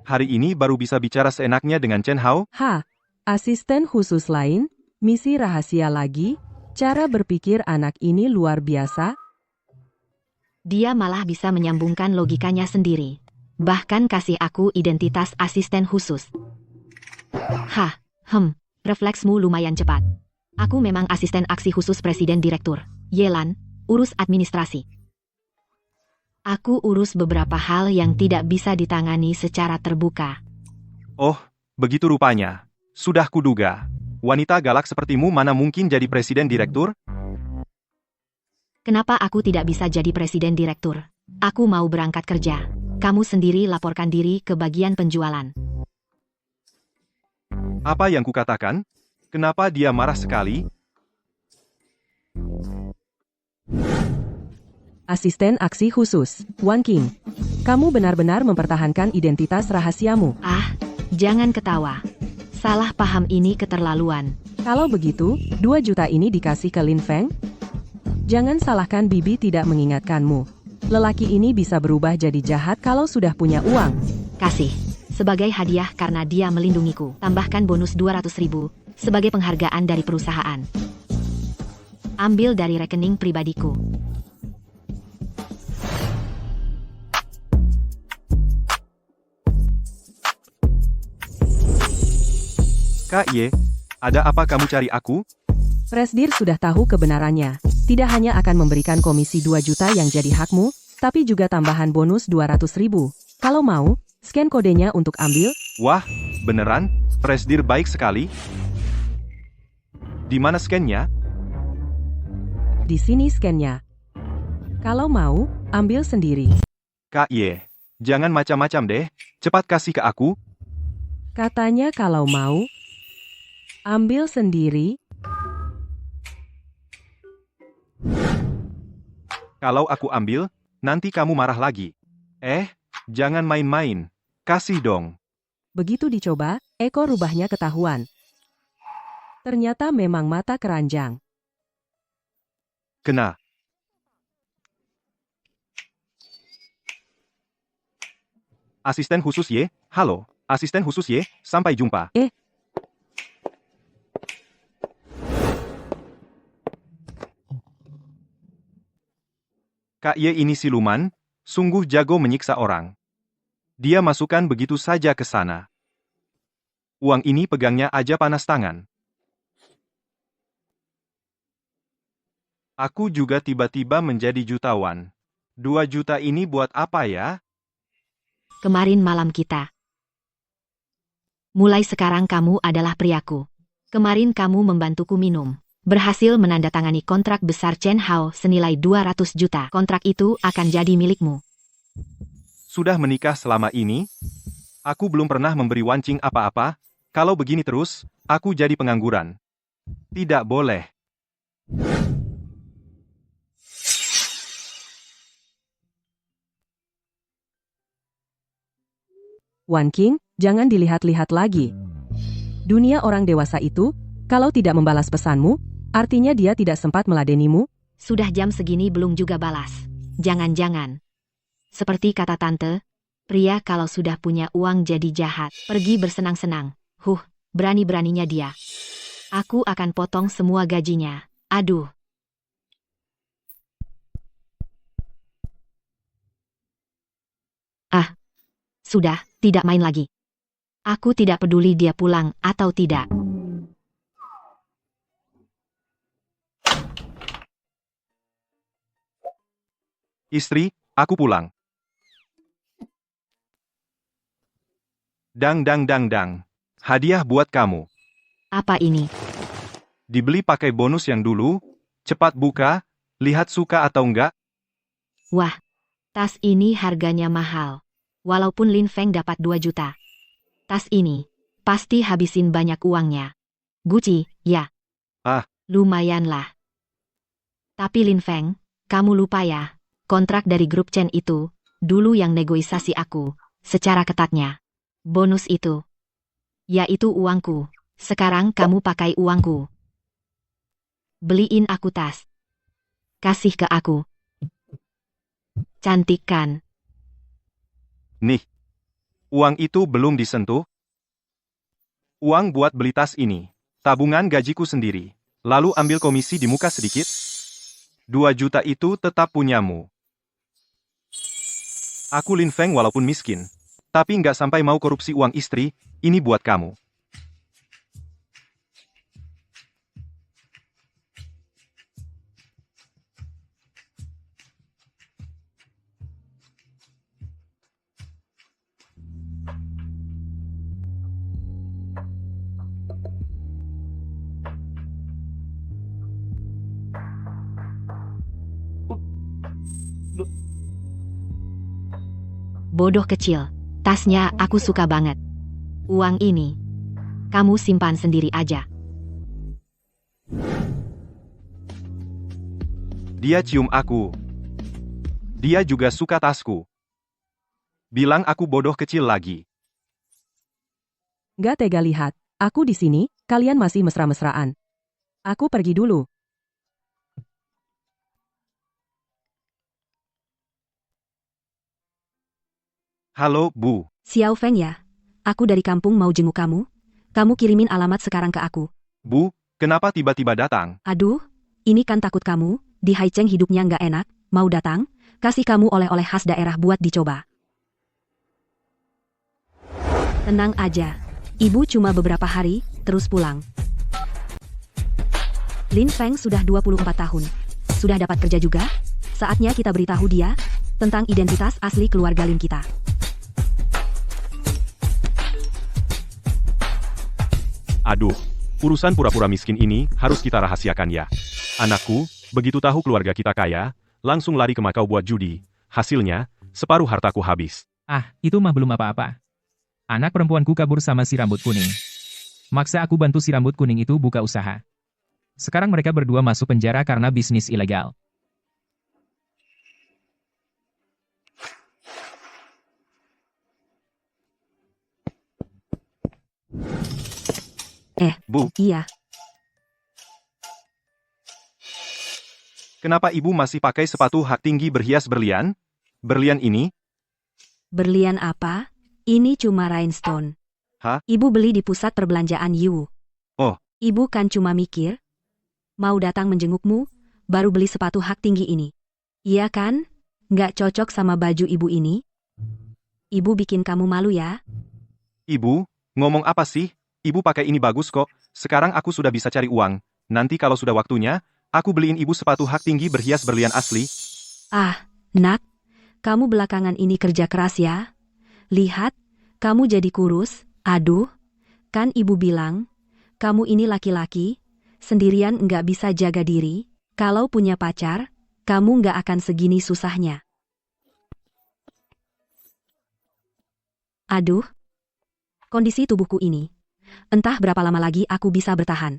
Hari ini baru bisa bicara seenaknya dengan Chen Hao? Asisten khusus lain, misi rahasia lagi, cara berpikir anak ini luar biasa. Dia malah bisa menyambungkan logikanya sendiri. Bahkan kasih aku identitas asisten khusus. Refleksmu lumayan cepat. Aku memang asisten aksi khusus presiden direktur. Yelan, urus administrasi. Aku urus beberapa hal yang tidak bisa ditangani secara terbuka. Oh, begitu rupanya. Sudah kuduga. Wanita galak sepertimu mana mungkin jadi presiden direktur? Kenapa aku tidak bisa jadi presiden direktur? Aku mau berangkat kerja. Kamu sendiri laporkan diri ke bagian penjualan. Apa yang kukatakan? Kenapa dia marah sekali? Asisten aksi khusus, Wanqing. Kamu benar-benar mempertahankan identitas rahasiamu. Jangan ketawa. Salah paham ini keterlaluan. Kalau begitu, 2 juta ini dikasih ke Lin Feng? Jangan salahkan Bibi tidak mengingatkanmu. Lelaki ini bisa berubah jadi jahat kalau sudah punya uang. Kasih. Sebagai hadiah karena dia melindungiku. Tambahkan bonus 200.000 sebagai penghargaan dari perusahaan. Ambil dari rekening pribadiku. Kak Ye, ada apa kamu cari aku? Presdir sudah tahu kebenarannya. Tidak hanya akan memberikan komisi 2 juta yang jadi hakmu, tapi juga tambahan bonus 200.000. Kalau mau, scan kodenya untuk ambil. Wah, beneran? Presdir baik sekali. Di mana scan-nya? Di sini scan-nya. Kalau mau, ambil sendiri. Kak Ye, jangan macam-macam deh. Cepat kasih ke aku. Katanya kalau mau, ambil sendiri. Kalau aku ambil, nanti kamu marah lagi. Jangan main-main. Kasih dong. Begitu dicoba, ekor rubahnya ketahuan. Ternyata memang mata keranjang. Kena. Asisten khusus Ye, halo. Asisten khusus Ye, sampai jumpa. Kak Ye ini siluman, sungguh jago menyiksa orang. Dia masukkan begitu saja ke sana. Uang ini pegangnya aja panas tangan. Aku juga tiba-tiba menjadi jutawan. 2 juta ini buat apa ya? Kemarin malam kita. Mulai sekarang kamu adalah priaku. Kemarin kamu membantuku minum. Berhasil menandatangani kontrak besar Chen Hao senilai 200 juta. Kontrak itu akan jadi milikmu. Sudah menikah selama ini? Aku belum pernah memberi Wancing apa-apa. Kalau begini terus, aku jadi pengangguran. Tidak boleh. Wan Qing, jangan dilihat-lihat lagi. Dunia orang dewasa itu, kalau tidak membalas pesanmu, artinya dia tidak sempat meladenimu. Sudah jam segini belum juga balas. Jangan-jangan. Seperti kata tante, pria kalau sudah punya uang jadi jahat. Pergi bersenang-senang. Berani-beraninya dia. Aku akan potong semua gajinya. Aduh. Sudah, tidak main lagi. Aku tidak peduli dia pulang atau tidak. Istri, aku pulang. Dang dang dang dang. Hadiah buat kamu. Apa ini? Dibeli pakai bonus yang dulu. Cepat buka, lihat suka atau enggak. Wah, tas ini harganya mahal. Walaupun Lin Feng dapat 2 juta. Tas ini, pasti habisin banyak uangnya. Gucci, ya. Lumayanlah. Tapi Lin Feng, kamu lupa ya, kontrak dari grup Chen itu, dulu yang negosiasi aku, secara ketatnya. Bonus itu. Yaitu uangku. Sekarang kamu pakai uangku. Beliin aku tas. Kasih ke aku. Cantik kan? Nih. Uang itu belum disentuh. Uang buat beli tas ini. Tabungan gajiku sendiri. Lalu ambil komisi di muka sedikit. 2 juta itu tetap punyamu. Aku Lin Feng walaupun miskin. Tapi nggak sampai mau korupsi uang istri, ini buat kamu. Bodoh kecil. Tasnya aku suka banget. Uang ini, kamu simpan sendiri aja. Dia cium aku. Dia juga suka tasku. Bilang aku bodoh kecil lagi. Gak tega lihat, aku di sini, kalian masih mesra-mesraan. Aku pergi dulu. Halo, Bu. Xiao Feng ya? Aku dari kampung mau jenguk kamu. Kamu kirimin alamat sekarang ke aku. Bu, kenapa tiba-tiba datang? Aduh, ini kan takut kamu, di Haicheng hidupnya nggak enak, mau datang, kasih kamu oleh-oleh khas daerah buat dicoba. Tenang aja, ibu cuma beberapa hari, terus pulang. Lin Feng sudah 24 tahun. Sudah dapat kerja juga, saatnya kita beritahu dia tentang identitas asli keluarga Lin kita. Aduh, urusan pura-pura miskin ini harus kita rahasiakan ya. Anakku, begitu tahu keluarga kita kaya, langsung lari ke Makau buat judi. Hasilnya, separuh hartaku habis. Itu mah belum apa-apa. Anak perempuanku kabur sama si rambut kuning. Maksa aku bantu si rambut kuning itu buka usaha. Sekarang mereka berdua masuk penjara karena bisnis ilegal. Bu, Iya, kenapa ibu masih pakai sepatu hak tinggi berhias berlian? Berlian ini? berlian apa? Ini cuma rhinestone. Hah? Ibu beli di pusat perbelanjaan Yu. Oh. Ibu kan cuma mikir, mau datang menjengukmu, baru beli sepatu hak tinggi ini. Iya kan, nggak cocok sama baju ibu ini. Ibu bikin kamu malu ya? Ibu, ngomong apa sih? Ibu pakai ini bagus kok. Sekarang aku sudah bisa cari uang. Nanti kalau sudah waktunya, aku beliin ibu sepatu hak tinggi berhias berlian asli. Ah, nak, kamu belakangan ini kerja keras ya? Lihat, kamu jadi kurus. Aduh, kan ibu bilang, kamu ini laki-laki, sendirian nggak bisa jaga diri. Kalau punya pacar, kamu nggak akan segini susahnya. Aduh, kondisi tubuhku ini. Entah berapa lama lagi aku bisa bertahan.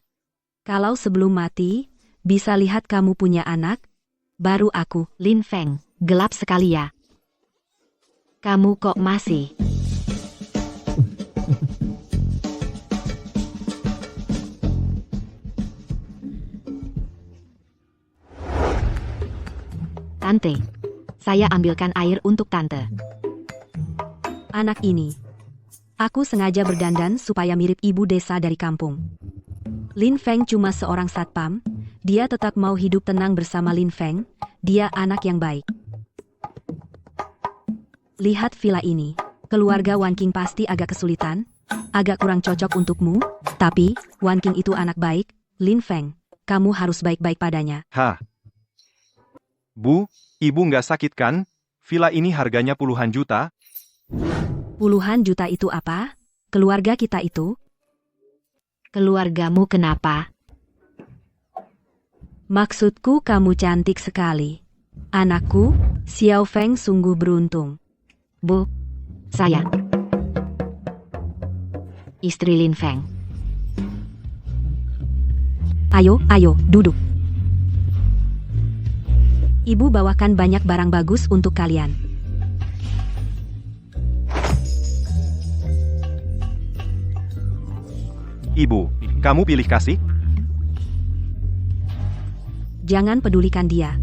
Kalau sebelum mati, bisa lihat kamu punya anak, baru aku. Lin Feng, gelap sekali ya. Kamu kok masih? Tante, saya ambilkan air untuk tante. Anak ini. Aku sengaja berdandan supaya mirip ibu desa dari kampung. Lin Feng cuma seorang satpam, dia tetap mau hidup tenang bersama Lin Feng, dia anak yang baik. Lihat villa ini, keluarga Wan Qing pasti agak kesulitan, agak kurang cocok untukmu, tapi Wan Qing itu anak baik, Lin Feng, kamu harus baik-baik padanya. Hah? Bu, ibu nggak sakit kan? Villa ini harganya puluhan juta. Puluhan juta itu apa? Keluarga kita itu? Keluargamu kenapa? Maksudku kamu cantik sekali. Anakku, Xiao Feng sungguh beruntung. Bu, saya. Istri Lin Feng. Ayo, duduk. Ibu bawakan banyak barang bagus untuk kalian. Ibu, kamu pilih kasih? Jangan pedulikan dia.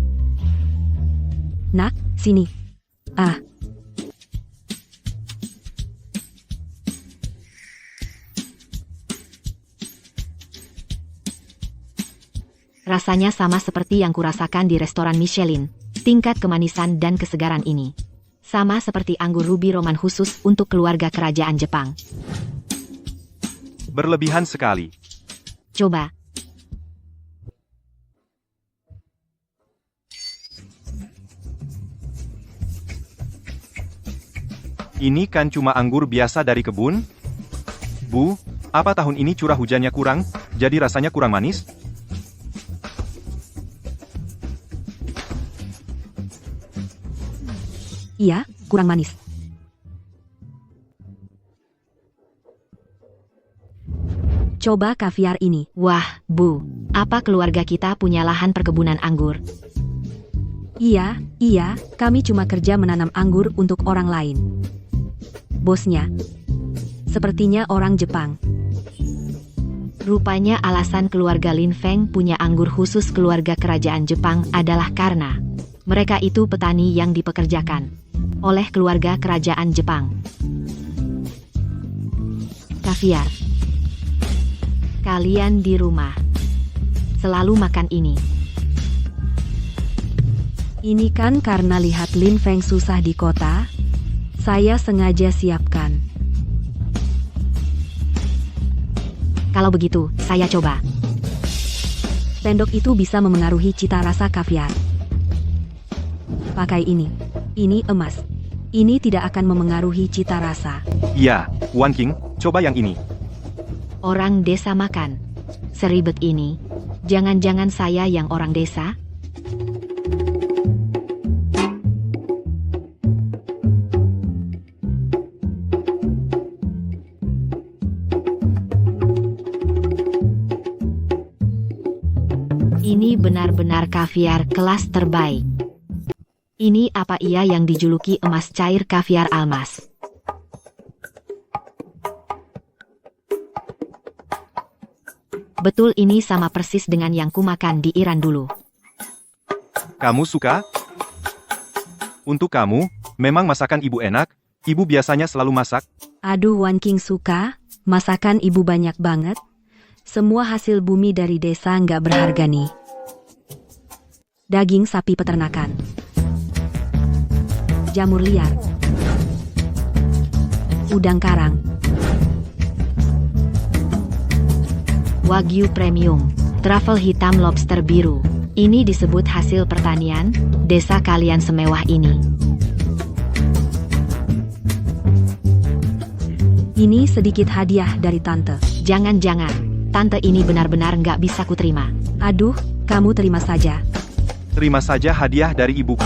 Nak, sini. Ah. Rasanya sama seperti yang kurasakan di restoran Michelin. Tingkat kemanisan dan kesegaran ini. Sama seperti anggur ruby roman khusus untuk keluarga kerajaan Jepang. Berlebihan sekali. Coba. Ini kan cuma anggur biasa dari kebun? Bu, apa tahun ini curah hujannya kurang, jadi rasanya kurang manis? Iya, kurang manis. Coba kaviar ini. Wah, Bu, apa keluarga kita punya lahan perkebunan anggur? Iya, kami cuma kerja menanam anggur untuk orang lain. Bosnya, sepertinya orang Jepang. Rupanya alasan keluarga Lin Feng punya anggur khusus keluarga kerajaan Jepang adalah karena mereka itu petani yang dipekerjakan oleh keluarga kerajaan Jepang. Kaviar. Kalian di rumah selalu makan ini. Ini kan karena lihat Lin Feng susah di kota, saya sengaja siapkan. Kalau begitu, saya coba. Sendok itu bisa memengaruhi cita rasa kaviar. Pakai ini. Ini emas. Ini tidak akan memengaruhi cita rasa. Iya, Wan Qing, coba yang ini. Orang desa makan. Seribet ini. Jangan-jangan saya yang orang desa? Ini benar-benar kaviar kelas terbaik. Ini apa ia yang dijuluki emas cair kaviar almas? Betul, ini sama persis dengan yang kumakan di Iran dulu. Kamu suka? Untuk kamu, memang masakan ibu enak, ibu biasanya selalu masak. Aduh, Wan Qing suka, masakan ibu banyak banget. Semua hasil bumi dari desa nggak berharga nih. Daging sapi peternakan. Jamur liar. Udang karang. Wagyu premium. Truffle hitam lobster biru. Ini disebut hasil pertanian desa kalian semewah ini. Ini sedikit hadiah dari tante. Jangan-jangan, tante ini benar-benar nggak bisa kuterima. Aduh, kamu terima saja. Terima saja hadiah dari ibuku.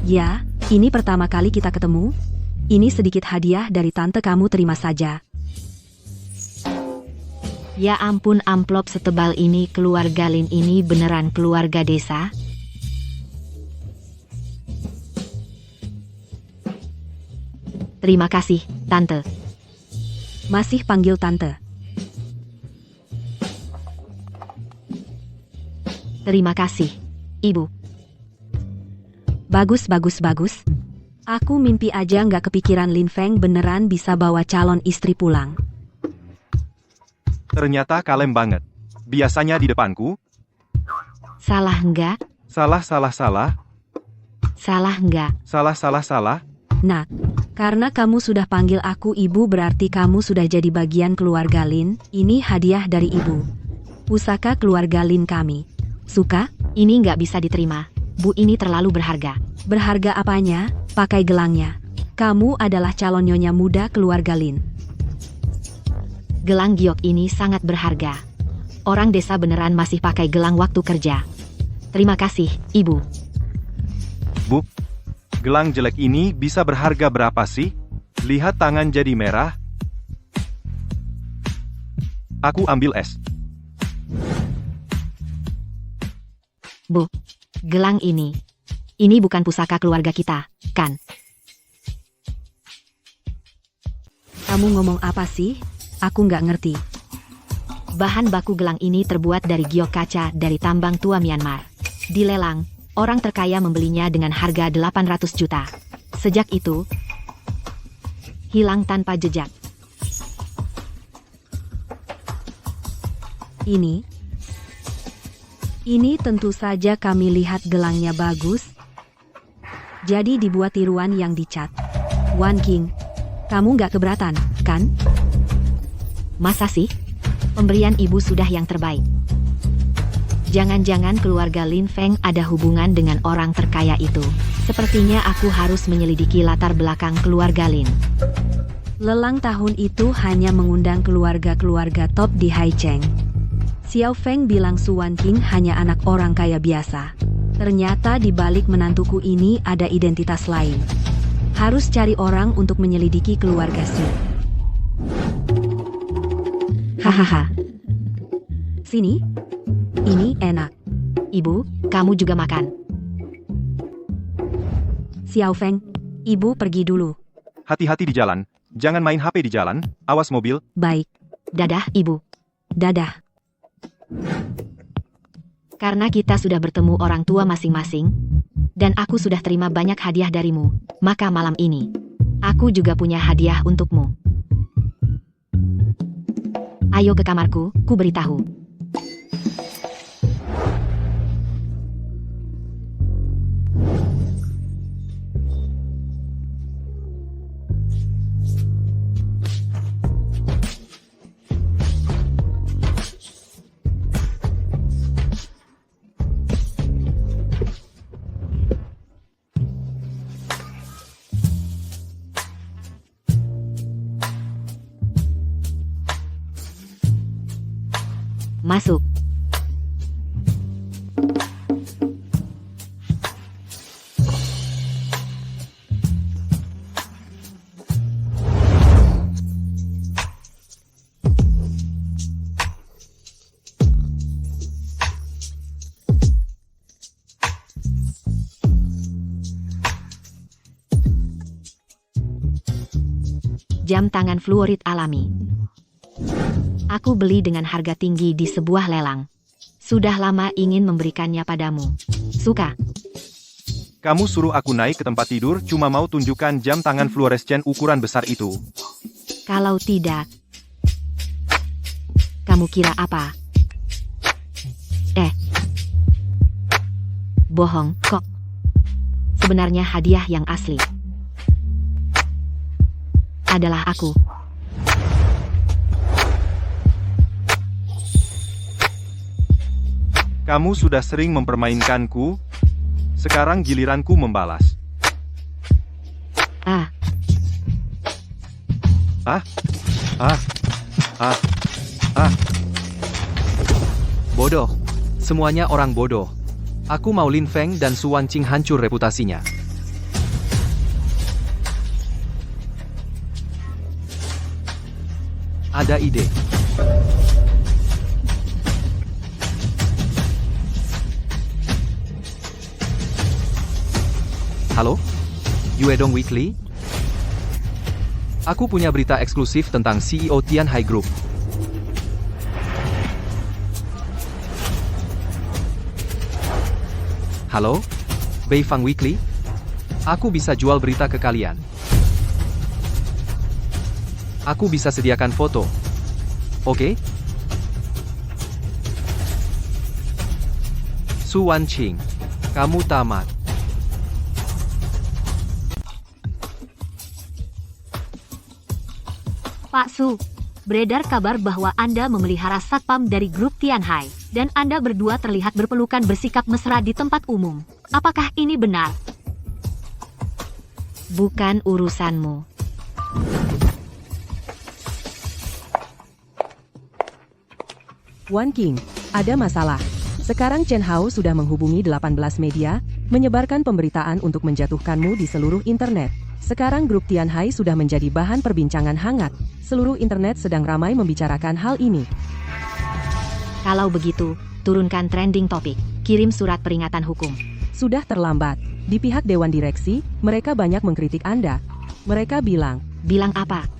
Ya, ini pertama kali kita ketemu. Ini sedikit hadiah dari tante, kamu terima saja. Ya ampun, amplop setebal ini keluarga Lin ini beneran keluarga desa? Terima kasih, tante. Masih panggil tante. Terima kasih, ibu. Bagus, bagus, bagus. Aku mimpi aja nggak kepikiran Lin Feng beneran bisa bawa calon istri pulang. Ternyata kalem banget. Biasanya di depanku. Salah enggak? Salah. Salah enggak? Salah. Nah, karena kamu sudah panggil aku ibu berarti kamu sudah jadi bagian keluarga Lin. Ini hadiah dari ibu. Pusaka keluarga Lin kami. Suka? Ini nggak bisa diterima. Bu, ini terlalu berharga. Berharga apanya? Pakai gelangnya. Kamu adalah calon nyonya muda keluarga Lin. Gelang giok ini sangat berharga. Orang desa beneran masih pakai gelang waktu kerja. Terima kasih, ibu. Bu, gelang jelek ini bisa berharga berapa sih? Lihat tangan jadi merah. Aku ambil es. Bu, gelang ini. Ini bukan pusaka keluarga kita, kan? Kamu ngomong apa sih? Aku nggak ngerti. Bahan baku gelang ini terbuat dari giok kaca dari tambang tua Myanmar. Dilelang, orang terkaya membelinya dengan harga 800 juta. Sejak itu, hilang tanpa jejak. Ini tentu saja kami lihat gelangnya bagus. Jadi dibuat tiruan yang dicat. Wan King, kamu nggak keberatan, kan? Masa sih? Pemberian ibu sudah yang terbaik. Jangan-jangan keluarga Lin Feng ada hubungan dengan orang terkaya itu. Sepertinya aku harus menyelidiki latar belakang keluarga Lin. Lelang tahun itu hanya mengundang keluarga-keluarga top di Haicheng. Xiao Feng bilang Su Wan King hanya anak orang kaya biasa. Ternyata di balik menantuku ini ada identitas lain. Harus cari orang untuk menyelidiki keluarga Xi. Hahaha. Sini. Ini enak. Ibu, kamu juga makan. Xiao Feng, ibu pergi dulu. Hati-hati di jalan. Jangan main HP di jalan. Awas mobil. Baik. Dadah, ibu. Dadah. Karena kita sudah bertemu orang tua masing-masing, dan aku sudah terima banyak hadiah darimu, maka malam ini, aku juga punya hadiah untukmu. Ayo ke kamarku, ku beritahu. Masuk. Jam tangan fluorid alami. Aku beli dengan harga tinggi di sebuah lelang. Sudah lama ingin memberikannya padamu. Suka? Kamu suruh aku naik ke tempat tidur cuma mau tunjukkan jam tangan fluorescen ukuran besar itu. Kalau tidak, kamu kira apa? Bohong, kok. Sebenarnya hadiah yang asli. adalah aku. Kamu sudah sering mempermainkanku, sekarang giliranku membalas. Ah, Bodoh. Semuanya orang bodoh. Aku mau Lin Feng dan Su Wanqing hancur reputasinya. Ada ide. Halo? Yuedong Weekly? Aku punya berita eksklusif tentang CEO Tianhai Group. Halo? Beifang Weekly? Aku bisa jual berita ke kalian. Aku bisa sediakan foto. Oke? Su Wanqing, kamu tamat. Pak Su, beredar kabar bahwa Anda memelihara satpam dari grup Tianhai, dan Anda berdua terlihat berpelukan bersikap mesra di tempat umum. Apakah ini benar? Bukan urusanmu. Wanqing, ada masalah. Sekarang Chen Hao sudah menghubungi 18 media, menyebarkan pemberitaan untuk menjatuhkanmu di seluruh internet. Sekarang grup Tianhai sudah menjadi bahan perbincangan hangat. Seluruh internet sedang ramai membicarakan hal ini. Kalau begitu, turunkan trending topik. Kirim surat peringatan hukum. Sudah terlambat. Di pihak Dewan Direksi, mereka banyak mengkritik Anda. Mereka bilang, Bilang apa?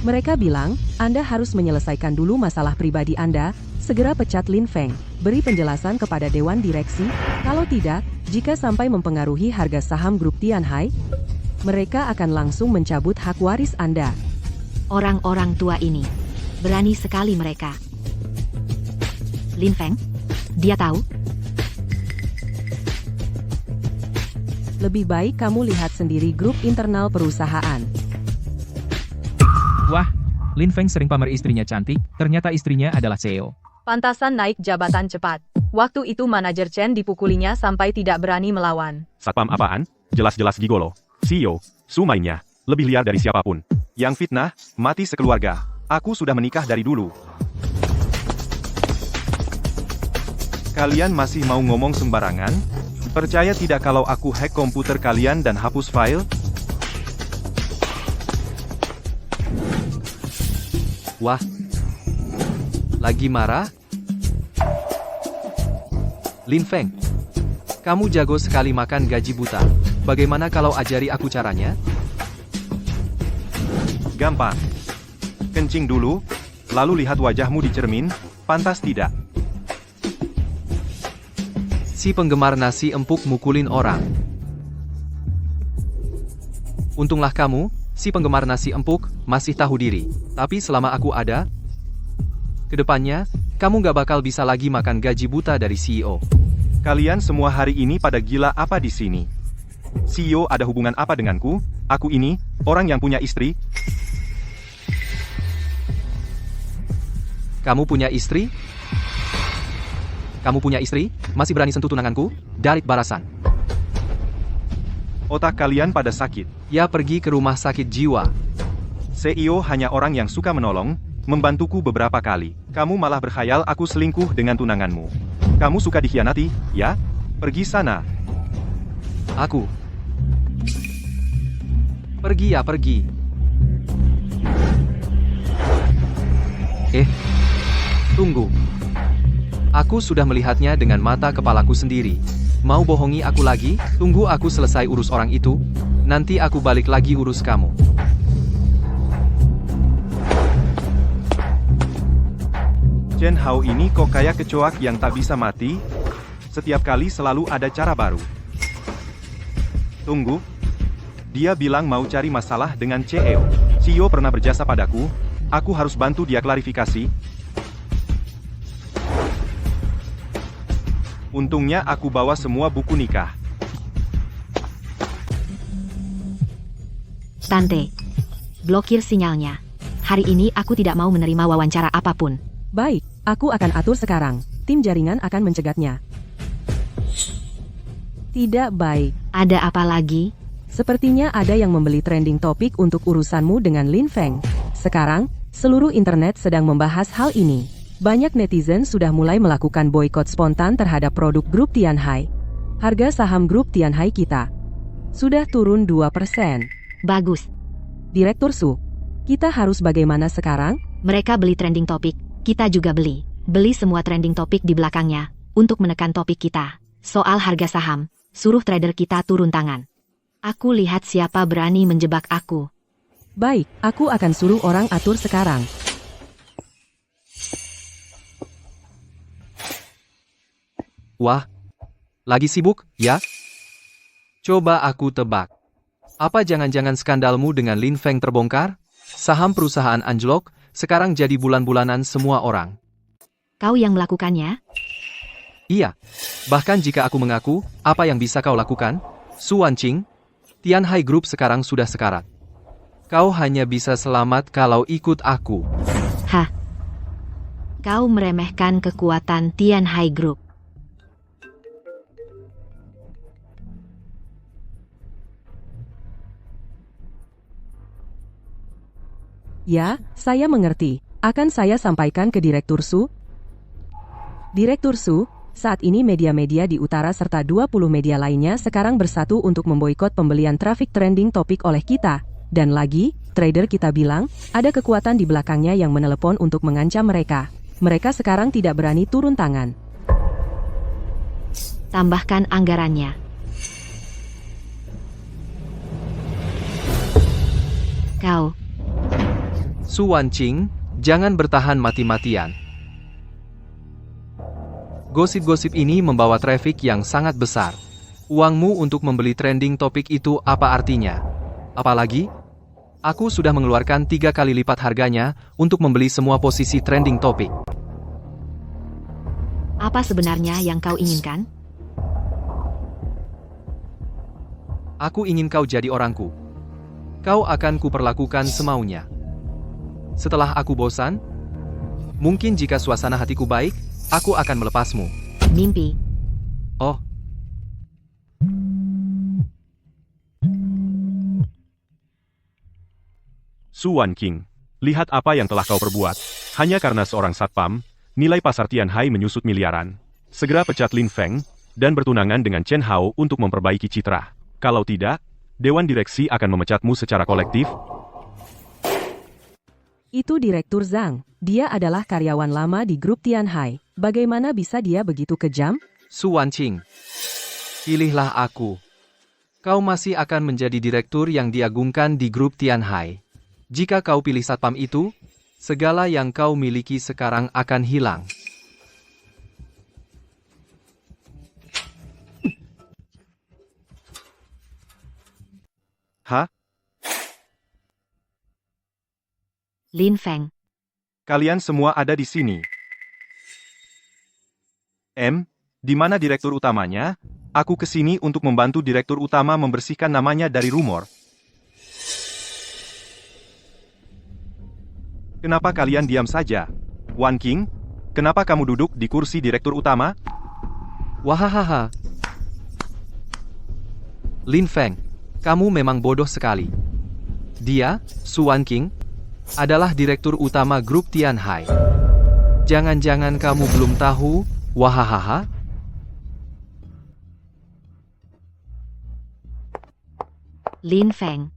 Mereka bilang, Anda harus menyelesaikan dulu masalah pribadi Anda, segera pecat Lin Feng, beri penjelasan kepada Dewan Direksi, kalau tidak, jika sampai mempengaruhi harga saham grup Tianhai, mereka akan langsung mencabut hak waris Anda. Orang-orang tua ini. Berani sekali mereka. Lin Feng? Dia tahu? Lebih baik kamu lihat sendiri grup internal perusahaan. Wah, Lin Feng sering pamer istrinya cantik, ternyata istrinya adalah CEO. Pantasan naik jabatan cepat. Waktu itu manajer Chen dipukulinya sampai tidak berani melawan. Satpam apaan? Jelas-jelas gigolo. CEO, Su mainnya, lebih liar dari siapapun. Yang fitnah, mati sekeluarga. Aku sudah menikah dari dulu. Kalian masih mau ngomong sembarangan? Percaya tidak kalau aku hack komputer kalian dan hapus file? Wah. Lagi marah? Lin Feng, kamu jago sekali makan gaji buta. Bagaimana kalau ajari aku caranya? Gampang. Kencing dulu, lalu lihat wajahmu di cermin, pantas tidak? Si penggemar nasi empuk mukulin orang. Untunglah kamu, si penggemar nasi empuk, masih tahu diri. Tapi selama aku ada, kedepannya, kamu gak bakal bisa lagi makan gaji buta dari CEO. Kalian semua hari ini pada gila apa di sini? CEO ada hubungan apa denganku? Aku ini, orang yang punya istri. Kamu punya istri? Kamu punya istri? Masih berani sentuh tunanganku? Darit barasan. Otak kalian pada sakit. Ya pergi ke rumah sakit jiwa. CEO hanya orang yang suka menolong, membantuku beberapa kali. Kamu malah berkhayal aku selingkuh dengan tunanganmu. Kamu suka dikhianati, ya? Pergi sana. Aku. Pergi ya pergi. Tunggu. Aku sudah melihatnya dengan mata kepalaku sendiri. Mau bohongi aku lagi? Tunggu aku selesai urus orang itu. Nanti aku balik lagi urus kamu. Chen Hao ini kok kayak kecoak yang tak bisa mati? Setiap kali selalu ada cara baru. Tunggu. Dia bilang mau cari masalah dengan CEO. CEO pernah berjasa padaku. Aku harus bantu dia klarifikasi. Untungnya aku bawa semua buku nikah. Tante, Blokir sinyalnya. Hari ini aku tidak mau menerima wawancara apapun. Baik, aku akan atur sekarang. Tim jaringan akan mencegatnya. Tidak baik. Ada apa lagi? Sepertinya ada yang membeli trending topik untuk urusanmu dengan Lin Feng. Sekarang, seluruh internet sedang membahas hal ini. Banyak netizen sudah mulai melakukan boikot spontan terhadap produk grup Tianhai. Harga saham grup Tianhai kita sudah turun 2%. Bagus. Direktur Su, kita harus bagaimana sekarang? Mereka beli trending topik, kita juga beli. Beli semua trending topik di belakangnya, untuk menekan topik kita. Soal harga saham, suruh trader kita turun tangan. Aku lihat siapa berani menjebak aku. Baik, aku akan suruh orang atur sekarang. Wah, lagi sibuk, ya? Coba aku tebak. Apa jangan-jangan skandalmu dengan Lin Feng terbongkar? Saham perusahaan anjlok, sekarang jadi bulan-bulanan semua orang. Kau yang melakukannya? Iya. Bahkan jika aku mengaku, apa yang bisa kau lakukan? Su Wanqing, Tianhai Group sekarang sudah sekarat. Kau hanya bisa selamat kalau ikut aku. Hah? Kau meremehkan kekuatan Tianhai Group. Ya, saya mengerti. Akan saya sampaikan ke Direktur Su. Direktur Su, saat ini media-media di utara serta 20 media lainnya sekarang bersatu untuk memboikot pembelian trafik trending topik oleh kita. Dan lagi, trader kita bilang, ada kekuatan di belakangnya yang menelepon untuk mengancam mereka. Mereka sekarang tidak berani turun tangan. Tambahkan anggarannya. Kau. Su Wanqing, jangan bertahan mati-matian. Gosip-gosip ini membawa traffic yang sangat besar. Uangmu untuk membeli trending topik itu apa artinya? Apalagi, aku sudah mengeluarkan 3 kali lipat harganya untuk membeli semua posisi trending topik. Apa sebenarnya yang kau inginkan? Aku ingin kau jadi orangku. Kau akan kuperlakukan semaunya. Setelah aku bosan, mungkin jika suasana hatiku baik, aku akan melepasmu. Mimpi. Oh, Su Wanqing, lihat apa yang telah kau perbuat. Hanya karena seorang satpam, nilai pasar Tianhai menyusut miliaran. Segera pecat Lin Feng, dan bertunangan dengan Chen Hao untuk memperbaiki citra. Kalau tidak, Dewan Direksi akan memecatmu secara kolektif. Itu Direktur Zhang. Dia adalah karyawan lama di grup Tianhai. Bagaimana bisa dia begitu kejam? Su Wanqing, pilihlah aku. Kau masih akan menjadi direktur yang diagungkan di grup Tianhai. Jika kau pilih satpam itu, segala yang kau miliki sekarang akan hilang. Hah? Lin Feng. Kalian semua ada di sini. Di mana direktur utamanya? Aku kesini untuk membantu direktur utama membersihkan namanya dari rumor. Kenapa kalian diam saja? Wanqing, kenapa kamu duduk di kursi direktur utama? Wahahaha. Lin Feng, kamu memang bodoh sekali. Dia, Su Wanqing, adalah direktur utama grup Tianhai. Jangan-jangan kamu belum tahu, wahahaha? Lin Feng.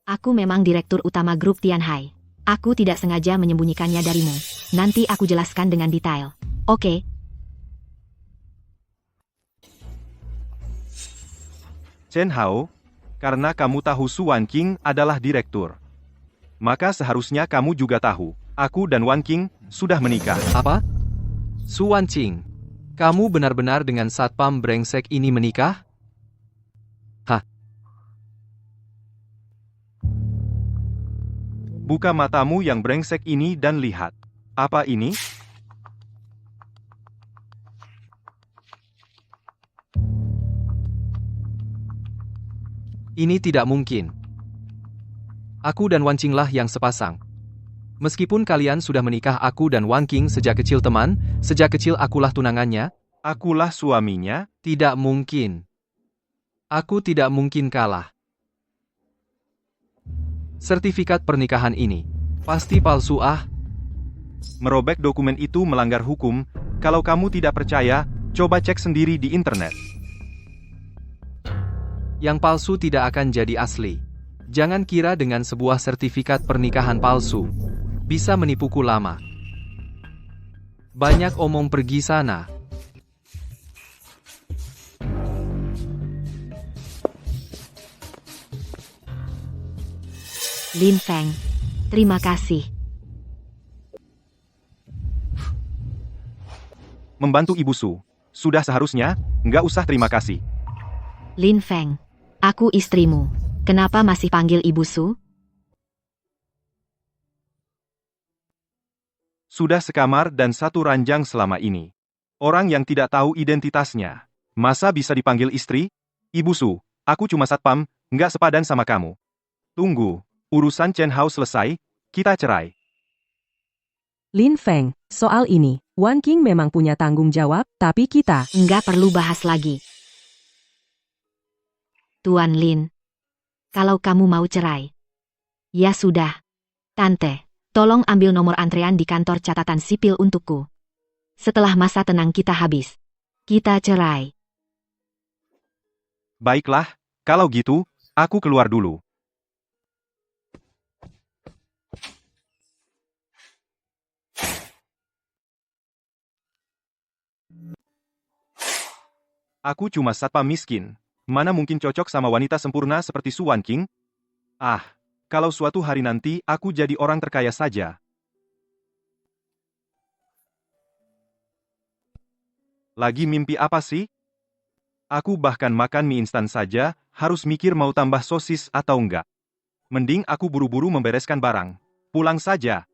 Aku memang direktur utama grup Tianhai. Aku tidak sengaja menyembunyikannya darimu. Nanti aku jelaskan dengan detail. Oke? Chen Hao, karena kamu tahu Su Wanqing adalah direktur, maka seharusnya kamu juga tahu, aku dan Wanqing sudah menikah. Apa? Su Wanqing, kamu benar-benar dengan satpam brengsek ini menikah? Hah? Buka matamu yang brengsek ini dan lihat. Apa ini? Ini tidak mungkin. Aku dan Wan Qinglah yang sepasang. Meskipun kalian sudah menikah, aku dan Wan Qing sejak kecil teman, sejak kecil akulah tunangannya. Akulah suaminya. Tidak mungkin. Aku tidak mungkin kalah. Sertifikat pernikahan ini pasti palsu Merobek dokumen itu melanggar hukum. Kalau kamu tidak percaya, coba cek sendiri di internet. Yang palsu tidak akan jadi asli. Jangan kira dengan sebuah sertifikat pernikahan palsu bisa menipuku lama. Banyak omong, pergi sana. Lin Feng, terima kasih. Membantu Ibu Su. Sudah seharusnya, nggak usah terima kasih. Lin Feng, aku istrimu. Kenapa masih panggil Ibu Su? Sudah sekamar dan satu ranjang selama ini. Orang yang tidak tahu identitasnya. Masa bisa dipanggil istri? Ibu Su, aku cuma satpam, nggak sepadan sama kamu. Tunggu, urusan Chen Hao selesai, kita cerai. Lin Feng, soal ini, Wan Qing memang punya tanggung jawab, tapi kita... Nggak perlu bahas lagi. Tuan Lin, kalau kamu mau cerai. Ya sudah. Tante, tolong ambil nomor antrean di kantor catatan sipil untukku. Setelah masa tenang kita habis, kita cerai. Baiklah, kalau gitu, aku keluar dulu. Aku cuma satpam miskin. Mana mungkin cocok sama wanita sempurna seperti Su Wan Qing? Ah, kalau suatu hari nanti aku jadi orang terkaya saja. Lagi mimpi apa sih? Aku bahkan makan mie instan saja, harus mikir mau tambah sosis atau enggak. Mending aku buru-buru membereskan barang. Pulang saja.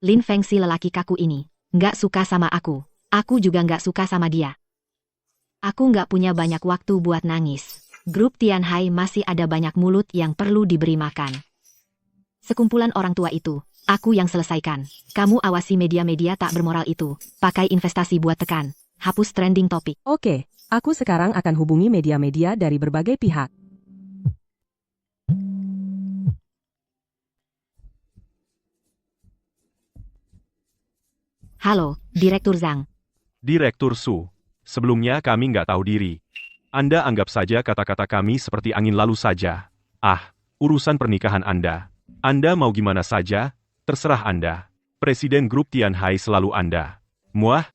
Lin Feng, si lelaki kaku ini, nggak suka sama aku. Aku juga nggak suka sama dia. Aku nggak punya banyak waktu buat nangis. Grup Tianhai masih ada banyak mulut yang perlu diberi makan. Sekumpulan orang tua itu, aku yang selesaikan. Kamu awasi media-media tak bermoral itu. Pakai investasi buat tekan. Hapus trending topik. Oke, aku sekarang akan hubungi media-media dari berbagai pihak. Halo, Direktur Zhang. Direktur Su. Sebelumnya kami nggak tahu diri. Anda anggap saja kata-kata kami seperti angin lalu saja. Ah, urusan pernikahan Anda. Anda mau gimana saja, terserah Anda. Presiden grup Tianhai selalu Anda. Muah.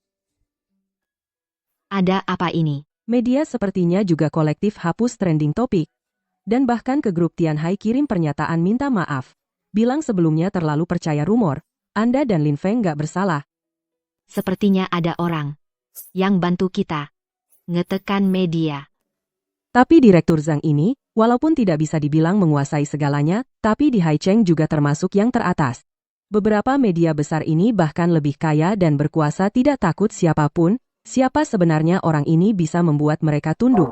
Ada apa ini? Media sepertinya juga kolektif hapus trending topik. Dan bahkan ke grup Tianhai kirim pernyataan minta maaf. Bilang sebelumnya terlalu percaya rumor. Anda dan Lin Feng nggak bersalah. Sepertinya ada orang yang bantu kita ngetekan media. Tapi Direktur Zhang ini, walaupun tidak bisa dibilang menguasai segalanya, tapi di Haicheng juga termasuk yang teratas. Beberapa media besar ini bahkan lebih kaya dan berkuasa, tidak takut siapapun. Siapa sebenarnya orang ini bisa membuat mereka tunduk?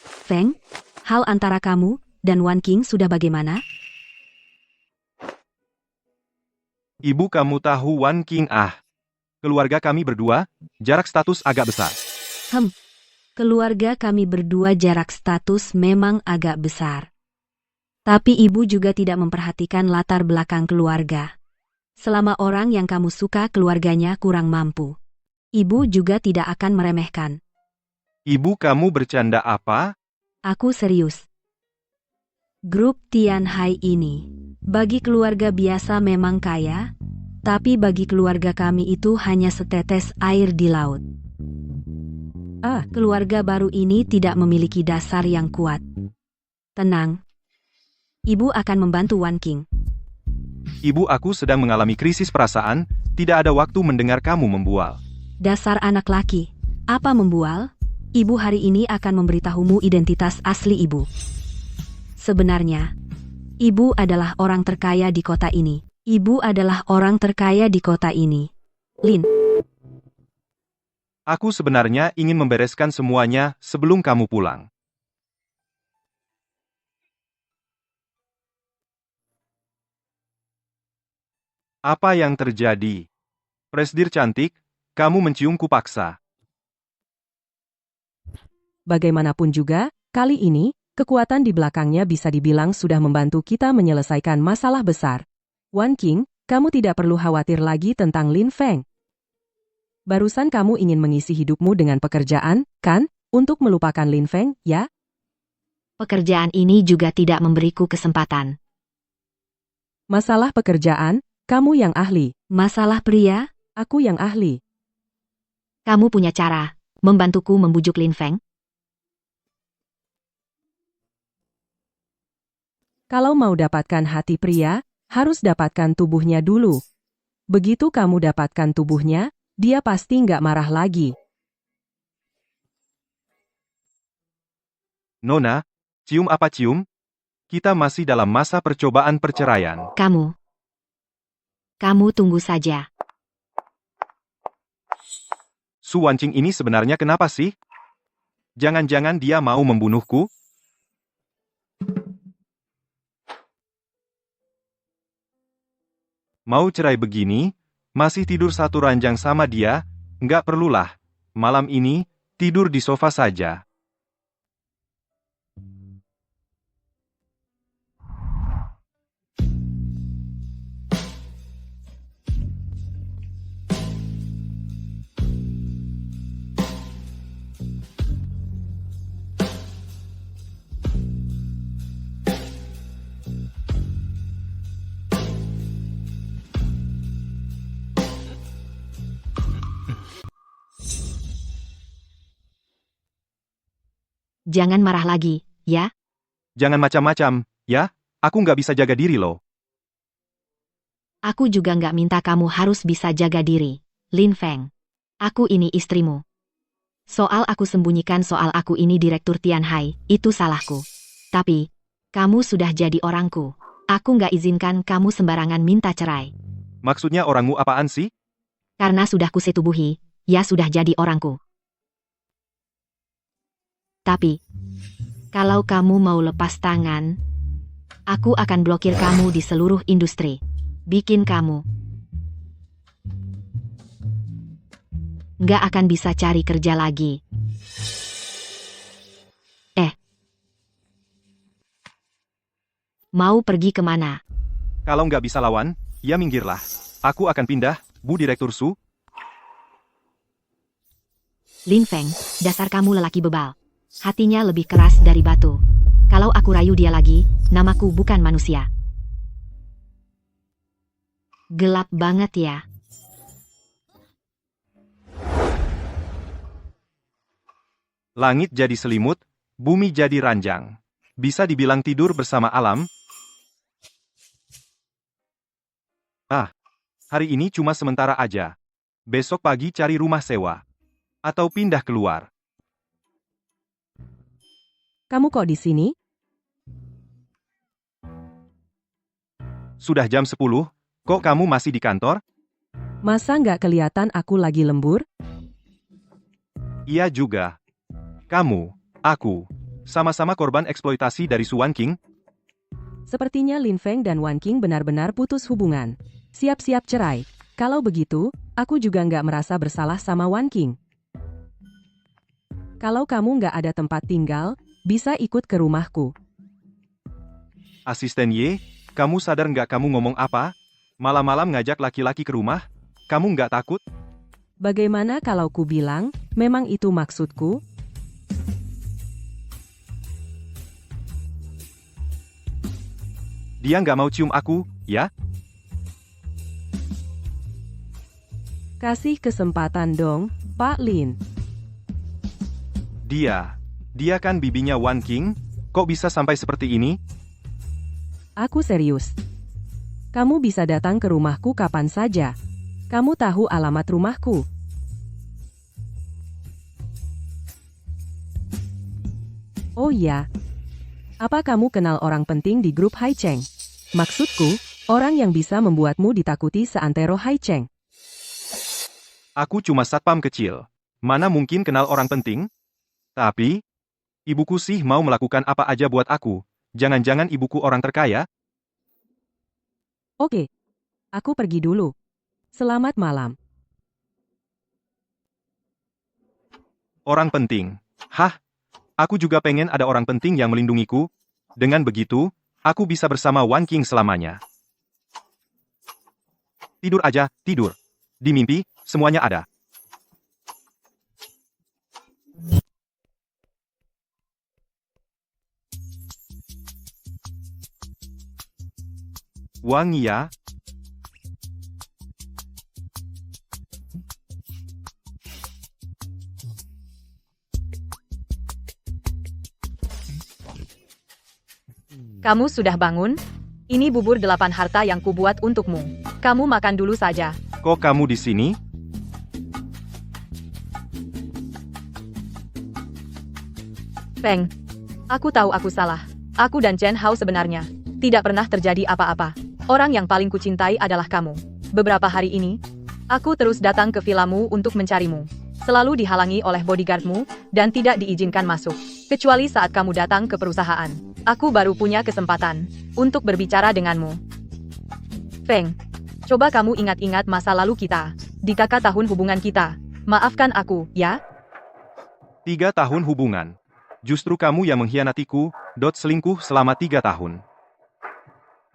Feng, hal antara kamu dan Wan Qing sudah bagaimana? Ibu kamu tahu Wan Qing Keluarga kami berdua, jarak status agak besar. Keluarga kami berdua jarak status memang agak besar. Tapi ibu juga tidak memperhatikan latar belakang keluarga. Selama orang yang kamu suka keluarganya kurang mampu, ibu juga tidak akan meremehkan. Ibu kamu bercanda apa? Aku serius. Grup Tianhai ini, bagi keluarga biasa memang kaya, tapi bagi keluarga kami itu hanya setetes air di laut. Keluarga baru ini tidak memiliki dasar yang kuat. Tenang. Ibu akan membantu Wan Qing. Ibu, aku sedang mengalami krisis perasaan, tidak ada waktu mendengar kamu membual. Dasar anak laki. Apa membual? Ibu hari ini akan memberitahumu identitas asli ibu. Sebenarnya, ibu adalah orang terkaya di kota ini. Ibu adalah orang terkaya di kota ini. Lin. Aku sebenarnya ingin membereskan semuanya sebelum kamu pulang. Apa yang terjadi? Presdir cantik, kamu menciumku paksa. Bagaimanapun juga, kali ini, kekuatan di belakangnya bisa dibilang sudah membantu kita menyelesaikan masalah besar. Wan Qing, kamu tidak perlu khawatir lagi tentang Lin Feng. Barusan kamu ingin mengisi hidupmu dengan pekerjaan, kan? Untuk melupakan Lin Feng, ya? Pekerjaan ini juga tidak memberiku kesempatan. Masalah pekerjaan, kamu yang ahli. Masalah pria, Aku yang ahli. kamu punya cara membantuku membujuk Lin Feng? Kalau mau dapatkan hati pria, harus dapatkan tubuhnya dulu. Begitu kamu dapatkan tubuhnya, dia pasti nggak marah lagi. Nona, cium apa cium? Kita masih dalam masa percobaan perceraian. Kamu tunggu saja. Su Wanqing ini sebenarnya kenapa sih? Jangan-jangan dia mau membunuhku? Mau cerai begini? Masih tidur satu ranjang sama dia? Nggak perlulah. Malam ini, tidur di sofa saja. Jangan marah lagi, ya? Jangan macam-macam, ya? Aku nggak bisa jaga diri loh. Aku juga nggak minta kamu harus bisa jaga diri, Lin Feng. Aku ini istrimu. Soal aku sembunyikan soal aku ini Direktur Tianhai, itu salahku. Tapi, kamu sudah jadi orangku. Aku nggak izinkan kamu sembarangan minta cerai. Maksudnya orangmu apaan sih? Karena sudah kusetubuhi, ya sudah jadi orangku. Tapi, kalau kamu mau lepas tangan, aku akan blokir kamu di seluruh industri. Bikin kamu nggak akan bisa cari kerja lagi. Mau pergi kemana? Kalau nggak bisa lawan, ya minggirlah. Aku akan pindah, Bu Direktur Su. Lin Feng, dasar kamu lelaki bebal. Hatinya lebih keras dari batu. Kalau aku rayu dia lagi, namaku bukan manusia. Gelap banget ya. Langit jadi selimut, bumi jadi ranjang. Bisa dibilang tidur bersama alam. Hari ini cuma sementara aja. Besok pagi cari rumah sewa. Atau pindah keluar. Kamu kok di sini? Sudah jam 10, kok kamu masih di kantor? Masa nggak kelihatan aku lagi lembur? Iya juga. Kamu, aku, sama-sama korban eksploitasi dari Su Wanqing. Sepertinya Lin Feng dan Wan Qing benar-benar putus hubungan. Siap-siap cerai. Kalau begitu, aku juga nggak merasa bersalah sama Wan Qing. Kalau kamu nggak ada tempat tinggal, bisa ikut ke rumahku. Asisten Ye, kamu sadar nggak kamu ngomong apa? Malam-malam ngajak laki-laki ke rumah? Kamu nggak takut? Bagaimana kalau ku bilang, memang itu maksudku? Dia nggak mau cium aku, ya? Kasih kesempatan dong, Pak Lin. Dia kan bibinya Wan Qing, kok bisa sampai seperti ini? Aku serius. Kamu bisa datang ke rumahku kapan saja. Kamu tahu alamat rumahku. Oh iya. Apa kamu kenal orang penting di grup Hai Cheng? Maksudku, orang yang bisa membuatmu ditakuti seantero Hai Cheng. Aku cuma satpam kecil. Mana mungkin kenal orang penting? Tapi, ibuku sih mau melakukan apa aja buat aku. Jangan-jangan ibuku orang terkaya? Oke. Aku pergi dulu. Selamat malam. Orang penting. Hah? Aku juga pengen ada orang penting yang melindungiku. Dengan begitu, aku bisa bersama Wan King selamanya. Tidur aja, tidur. Di mimpi, semuanya ada. Wang Ya. Kamu sudah bangun? Ini bubur 8 harta yang kubuat untukmu. Kamu makan dulu saja. Kok kamu di sini? Feng, aku tahu aku salah. Aku dan Chen Hao sebenarnya tidak pernah terjadi apa-apa. Orang yang paling kucintai adalah kamu. Beberapa hari ini, aku terus datang ke vilamu untuk mencarimu. Selalu dihalangi oleh bodyguardmu dan tidak diizinkan masuk. Kecuali saat kamu datang ke perusahaan. Aku baru punya kesempatan untuk berbicara denganmu. Feng, coba kamu ingat-ingat masa lalu kita. Di kakak tahun hubungan kita. Maafkan aku, ya? 3 tahun hubungan. Justru kamu yang mengkhianatiku, selingkuh selama 3 tahun.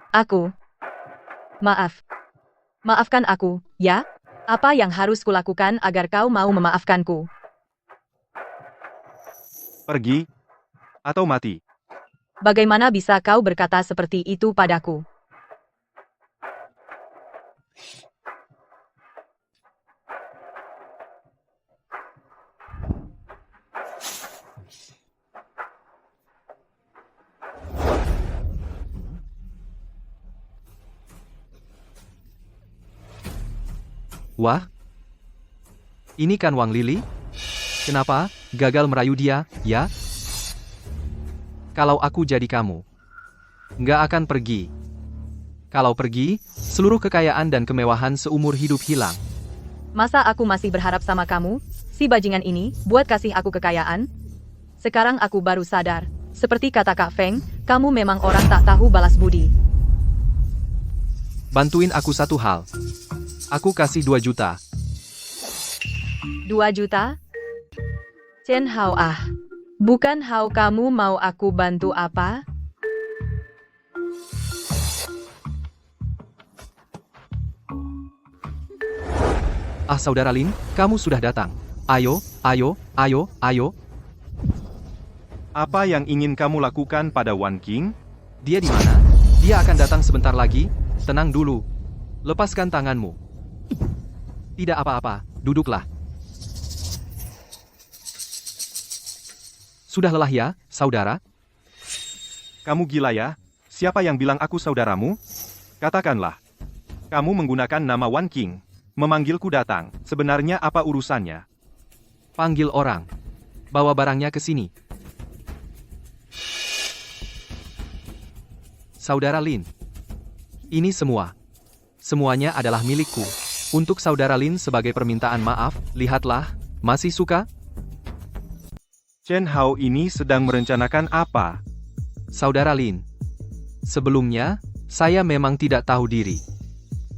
Aku. Maaf. Maafkan aku, ya? Apa yang harus kulakukan agar kau mau memaafkanku? Pergi. Atau mati. Bagaimana bisa kau berkata seperti itu padaku? Wah, ini kan Wang Lili? Kenapa gagal merayu dia, ya? Kalau aku jadi kamu, nggak akan pergi. Kalau pergi, seluruh kekayaan dan kemewahan seumur hidup hilang. Masa aku masih berharap sama kamu? Si bajingan ini buat kasih aku kekayaan? Sekarang aku baru sadar. Seperti kata Kak Feng, kamu memang orang tak tahu balas budi. Bantuin aku satu hal. Aku kasih 2 juta. 2 juta? Chen Hao ah. Bukan Hao, kamu mau aku bantu apa? Ah, Saudara Lin, kamu sudah datang. Ayo, ayo, ayo, ayo. Apa yang ingin kamu lakukan pada Wan King? Dia di mana? Dia akan datang sebentar lagi. Tenang dulu. Lepaskan tanganmu. Tidak apa-apa, duduklah. Sudah lelah ya, saudara? Kamu gila ya? Siapa yang bilang aku saudaramu? Katakanlah. Kamu menggunakan nama Wan King. Memanggilku datang. Sebenarnya apa urusannya? Panggil orang. Bawa barangnya ke sini. Saudara Lin. Ini semua. Semuanya adalah milikku. Untuk Saudara Lin sebagai permintaan maaf, lihatlah, masih suka? Chen Hao ini sedang merencanakan apa? Saudara Lin. Sebelumnya, saya memang tidak tahu diri.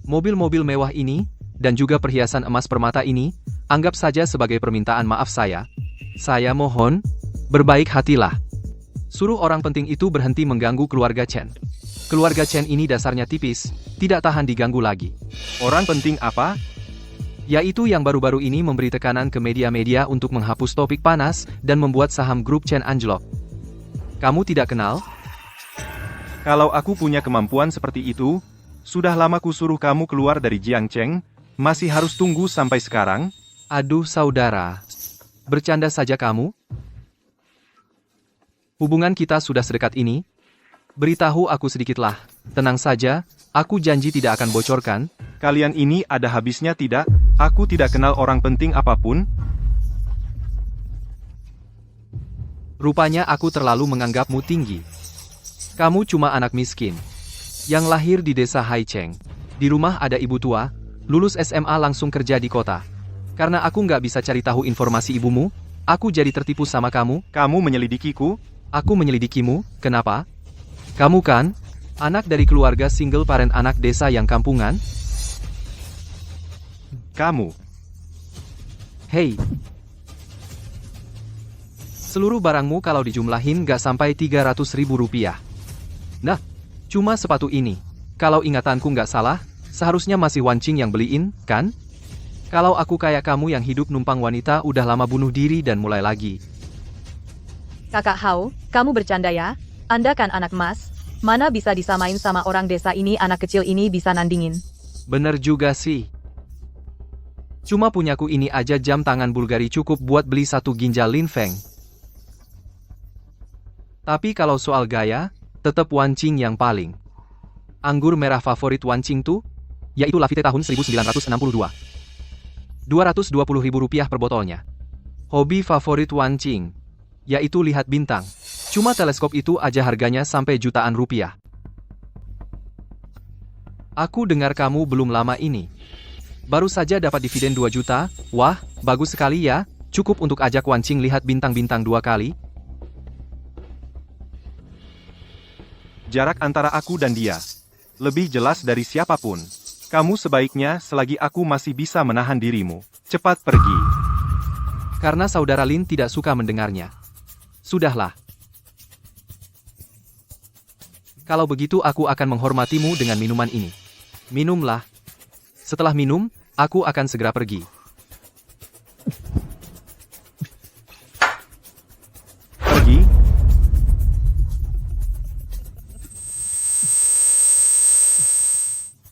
Mobil-mobil mewah ini, dan juga perhiasan emas permata ini, anggap saja sebagai permintaan maaf saya. Saya mohon, berbaik hatilah. Suruh orang penting itu berhenti mengganggu keluarga Chen. Keluarga Chen ini dasarnya tipis, tidak tahan diganggu lagi. Orang penting apa? Yaitu yang baru-baru ini memberi tekanan ke media-media untuk menghapus topik panas dan membuat saham grup Chen anjlok. Kamu tidak kenal? Kalau aku punya kemampuan seperti itu, sudah lama ku suruh kamu keluar dari Jiangcheng, masih harus tunggu sampai sekarang? Aduh saudara, bercanda saja kamu? Hubungan kita sudah sedekat ini? Beritahu aku sedikitlah, tenang saja, aku janji tidak akan bocorkan. Kalian ini ada habisnya tidak? Aku tidak kenal orang penting apapun. Rupanya aku terlalu menganggapmu tinggi. Kamu cuma anak miskin, yang lahir di desa Haicheng. Di rumah ada ibu tua, lulus SMA langsung kerja di kota. Karena aku nggak bisa cari tahu informasi ibumu, aku jadi tertipu sama kamu. Kamu menyelidikiku? Aku menyelidikimu, kenapa? Kamu kan, anak dari keluarga single parent anak desa yang kampungan? kamu. Hei. Seluruh barangmu kalau dijumlahin gak sampai 300.000 rupiah. Nah, cuma sepatu ini. Kalau ingatanku gak salah, seharusnya masih Wancing yang beliin, kan? Kalau aku kayak kamu yang hidup numpang wanita udah lama bunuh diri dan mulai lagi. Kakak Hao, kamu bercanda ya? Anda kan anak mas. Mana bisa disamain sama orang desa ini, anak kecil ini bisa nandingin. Bener juga sih. Cuma punyaku ini aja jam tangan Bulgari cukup buat beli 1 ginjal Linfeng. Tapi kalau soal gaya, tetap Wancing yang paling. Anggur merah favorit Wancing tuh, yaitu Lafite tahun 1962. 220.000 rupiah per botolnya. Hobi favorit Wancing, yaitu lihat bintang. Cuma teleskop itu aja harganya sampai jutaan rupiah. Aku dengar kamu belum lama ini baru saja dapat dividen 2 juta, wah, bagus sekali ya, cukup untuk ajak Wancing lihat bintang-bintang 2 kali. Jarak antara aku dan dia lebih jelas dari siapapun. Kamu sebaiknya, selagi aku masih bisa menahan dirimu, cepat pergi. Karena saudara Lin tidak suka mendengarnya. Sudahlah. Kalau begitu aku akan menghormatimu dengan minuman ini. Minumlah. Setelah minum, aku akan segera pergi. Pergi?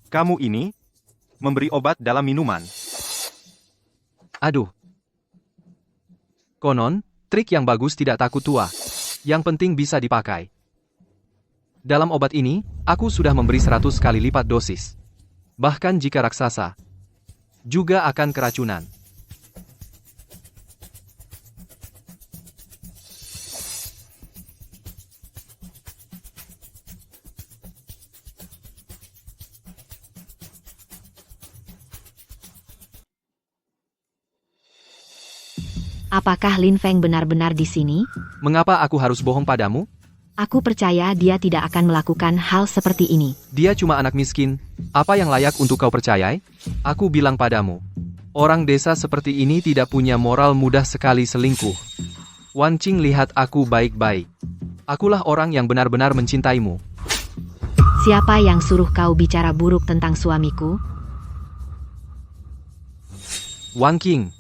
Kamu ini memberi obat dalam minuman. Aduh. Konon, trik yang bagus tidak takut tua. Yang penting bisa dipakai. Dalam obat ini, aku sudah memberi 100 kali lipat dosis. Bahkan jika raksasa, juga akan keracunan. Apakah Linfeng benar-benar di sini? Mengapa aku harus bohong padamu? Aku percaya dia tidak akan melakukan hal seperti ini. Dia cuma anak miskin. Apa yang layak untuk kau percayai? Aku bilang padamu. Orang desa seperti ini tidak punya moral, mudah sekali selingkuh. Wancing, lihat aku baik-baik. Akulah orang yang benar-benar mencintaimu. Siapa yang suruh kau bicara buruk tentang suamiku? Wancing.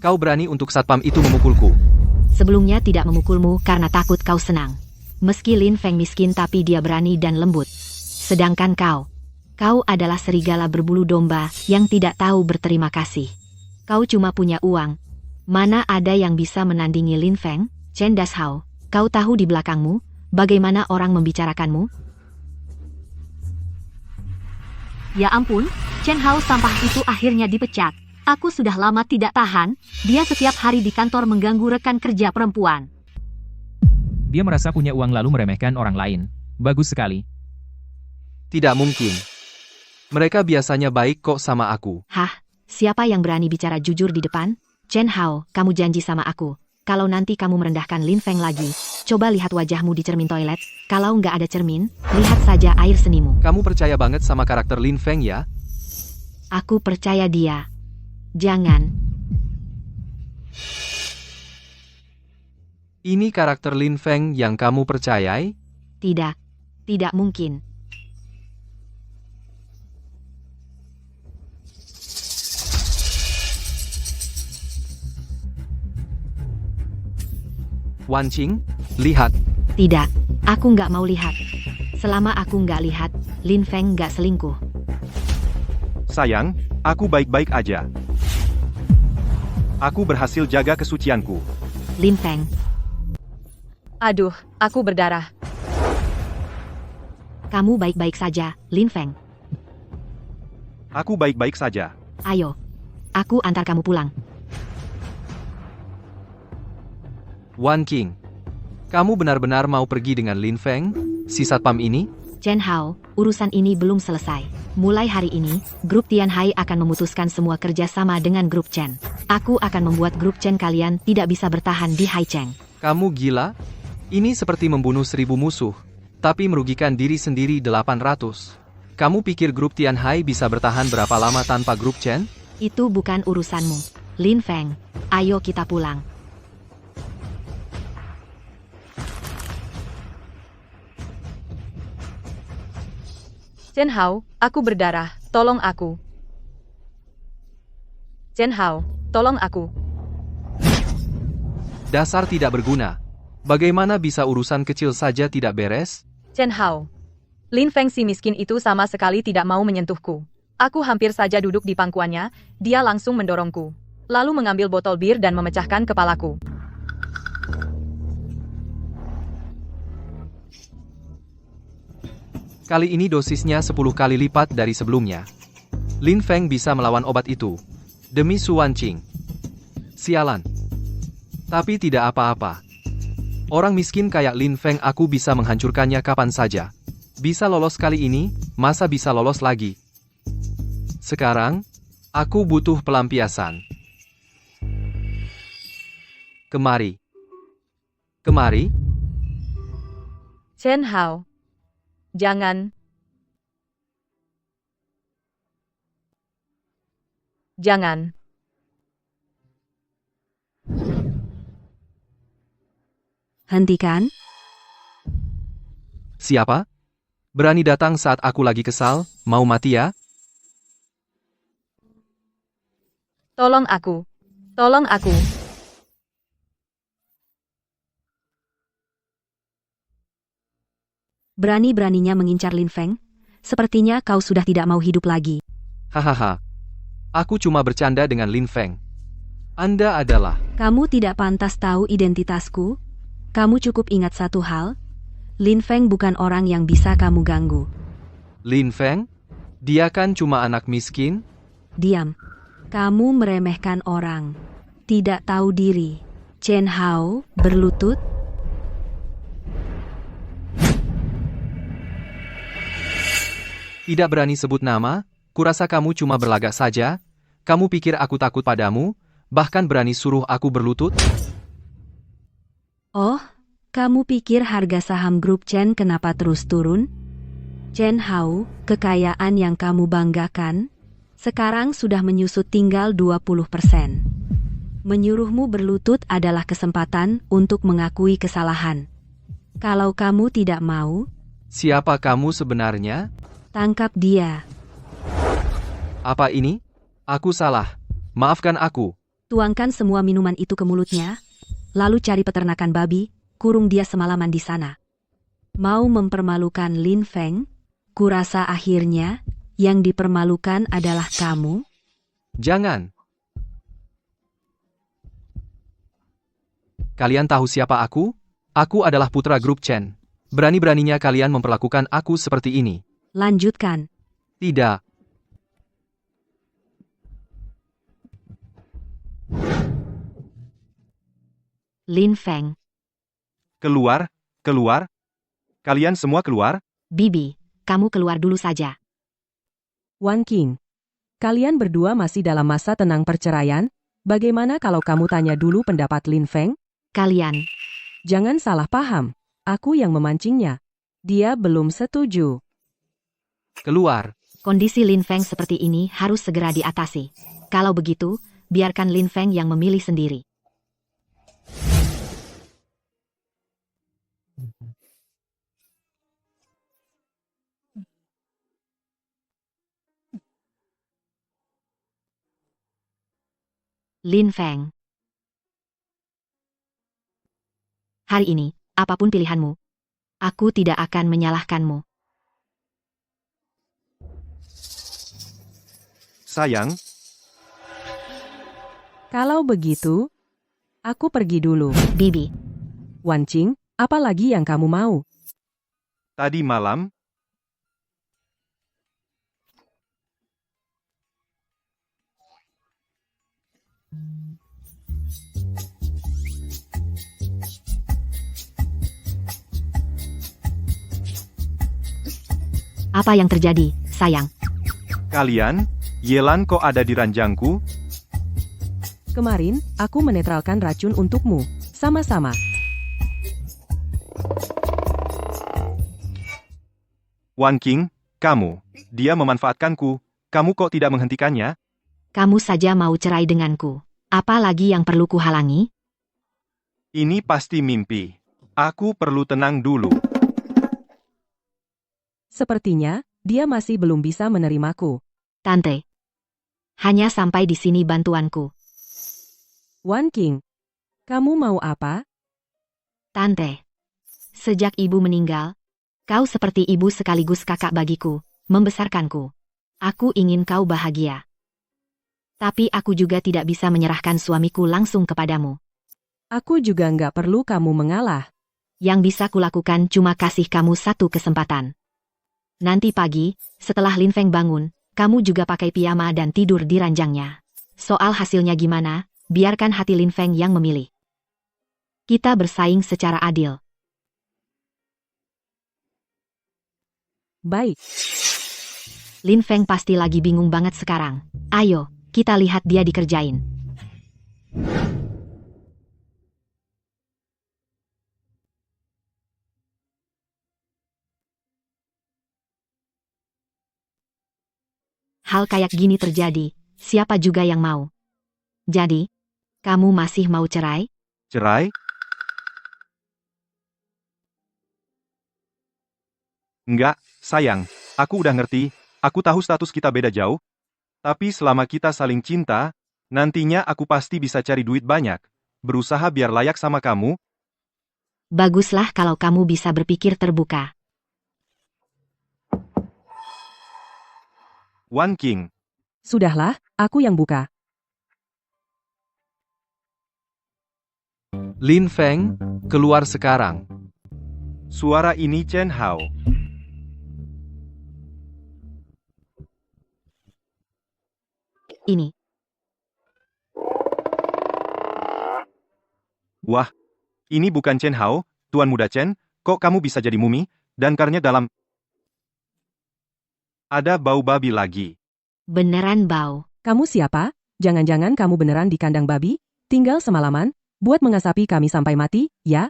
Kau berani untuk satpam itu memukulku. Sebelumnya tidak memukulmu karena takut kau senang. Meski Linfeng miskin tapi dia berani dan lembut. Sedangkan kau adalah serigala berbulu domba yang tidak tahu berterima kasih. Kau cuma punya uang. Mana ada yang bisa menandingi Linfeng? Chen Dashao, kau tahu di belakangmu, bagaimana orang membicarakanmu? Ya ampun, Chen Hao sampah itu akhirnya dipecat. Aku sudah lama tidak tahan, dia setiap hari di kantor mengganggu rekan kerja perempuan. Dia merasa punya uang lalu meremehkan orang lain. Bagus sekali. Tidak mungkin. Mereka biasanya baik kok sama aku. Hah? Siapa yang berani bicara jujur di depan? Chen Hao, kamu janji sama aku. Kalau nanti kamu merendahkan Linfeng lagi, coba lihat wajahmu di cermin toilet. Kalau nggak ada cermin, lihat saja air senimu. Kamu percaya banget sama karakter Linfeng ya? Aku percaya dia. Jangan. Ini karakter Linfeng yang kamu percayai? Tidak. Tidak mungkin. Wancing, lihat. Tidak. Aku nggak mau lihat. Selama aku nggak lihat, Linfeng nggak selingkuh. Sayang, aku baik-baik aja. Aku berhasil jaga kesucianku. Linfeng. Aduh, aku berdarah. Kamu baik-baik saja, Linfeng. Aku baik-baik saja. Ayo. Aku antar kamu pulang. Wancing, kamu benar-benar mau pergi dengan Linfeng, si satpam ini? Chen Hao, urusan ini belum selesai. Mulai hari ini, grup Tianhai akan memutuskan semua kerjasama dengan grup Chen. Aku akan membuat grup Chen kalian tidak bisa bertahan di Haicheng. Kamu gila? Ini seperti membunuh 1000 musuh, tapi merugikan diri sendiri 800. Kamu pikir grup Tianhai bisa bertahan berapa lama tanpa grup Chen? Itu bukan urusanmu. Lin Feng, ayo kita pulang. Chen Hao, aku berdarah, tolong aku. Chen Hao, tolong aku. Dasar tidak berguna. Bagaimana bisa urusan kecil saja tidak beres? Chen Hao. Lin Feng si miskin itu sama sekali tidak mau menyentuhku. Aku hampir saja duduk di pangkuannya, dia langsung mendorongku. Lalu mengambil botol bir dan memecahkan kepalaku. Kali ini dosisnya 10 kali lipat dari sebelumnya. Lin Feng bisa melawan obat itu. Demi Su Wanqing. Sialan. Tapi tidak apa-apa. Orang miskin kayak Lin Feng aku bisa menghancurkannya kapan saja. Bisa lolos kali ini, masa bisa lolos lagi? Sekarang, aku butuh pelampiasan. Kemari. Kemari? Chen Hao. Jangan. Jangan. Hentikan. Siapa? Berani datang saat aku lagi kesal, mau mati ya? Tolong aku. Tolong aku. Berani-beraninya mengincar Lin Feng? Sepertinya kau sudah tidak mau hidup lagi. Hahaha. Aku cuma bercanda dengan Lin Feng. Anda adalah... Kamu tidak pantas tahu identitasku. Kamu cukup ingat satu hal. Lin Feng bukan orang yang bisa kamu ganggu. Lin Feng? Dia kan cuma anak miskin? Diam. Kamu meremehkan orang. Tidak tahu diri. Chen Hao, berlutut. Tidak berani sebut nama? Kurasa kamu cuma berlagak saja? Kamu pikir aku takut padamu? Bahkan berani suruh aku berlutut? Oh, kamu pikir harga saham grup Chen kenapa terus turun? Chen Hao, kekayaan yang kamu banggakan, sekarang sudah menyusut tinggal 20%. Menyuruhmu berlutut adalah kesempatan untuk mengakui kesalahan. Kalau kamu tidak mau, Siapa kamu sebenarnya? tangkap dia. Apa ini? Aku salah. Maafkan aku. Tuangkan semua minuman itu ke mulutnya, lalu cari peternakan babi, kurung dia semalaman di sana. Mau mempermalukan Lin Feng? Kurasa akhirnya, yang dipermalukan adalah kamu? Jangan. Kalian tahu siapa aku? Aku adalah putra grup Chen. Berani-beraninya kalian memperlakukan aku seperti ini. Lanjutkan. Tidak. Lin Feng. Keluar, keluar. Kalian semua keluar. Bibi, kamu keluar dulu saja. Wanqing. Kalian berdua masih dalam masa tenang perceraian? Bagaimana kalau kamu tanya dulu pendapat Lin Feng? Kalian. Jangan salah paham. Aku yang memancingnya. Dia belum setuju. Keluar. Kondisi Lin Feng seperti ini harus segera diatasi. Kalau begitu, biarkan Lin Feng yang memilih sendiri. Lin Feng. Hari ini, apapun pilihanmu, aku tidak akan menyalahkanmu. Sayang, Kalau begitu, aku pergi dulu. Bibi, Wanqing, apa lagi yang kamu mau? tadi malam, apa yang terjadi, sayang? kalian, Yelan kok ada di ranjangku? Kemarin, aku menetralkan racun untukmu. Sama-sama. Wanqing, kamu. Dia memanfaatkanku. Kamu kok tidak menghentikannya? Kamu saja mau cerai denganku. Apa lagi yang perlu kuhalangi? Ini pasti mimpi. Aku perlu tenang dulu. Sepertinya, dia masih belum bisa menerimaku. Tante. Hanya sampai di sini bantuanku. Wan King, kamu mau apa? Tante. Sejak ibu meninggal, kau seperti ibu sekaligus kakak bagiku, membesarkanku. Aku ingin kau bahagia. Tapi aku juga tidak bisa menyerahkan suamiku langsung kepadamu. Aku juga nggak perlu kamu mengalah. Yang bisa kulakukan cuma kasih kamu satu kesempatan. Nanti pagi, setelah Lin Feng bangun, kamu juga pakai piyama dan tidur di ranjangnya. Soal hasilnya gimana, biarkan hati Lin Feng yang memilih. Kita bersaing secara adil. Baik, Lin Feng pasti lagi bingung banget sekarang. Ayo, kita lihat dia dikerjain. Hal kayak gini terjadi, siapa juga yang mau? Jadi, kamu masih mau cerai? Cerai? Enggak, sayang. Aku udah ngerti. Aku tahu status kita beda jauh. Tapi selama kita saling cinta, nantinya aku pasti bisa cari duit banyak. Berusaha biar layak sama kamu. Baguslah kalau kamu bisa berpikir terbuka. Wan King. sudahlah, aku yang buka. Lin Feng, keluar sekarang. Suara ini Chen Hao. Ini. Wah, ini bukan Chen Hao, Tuan Muda Chen. Kok kamu bisa jadi mumi, dan karnya dalam... Ada bau babi lagi. Beneran bau. Kamu siapa? Jangan-jangan kamu beneran di kandang babi? Tinggal semalaman? Buat mengasapi kami sampai mati, ya?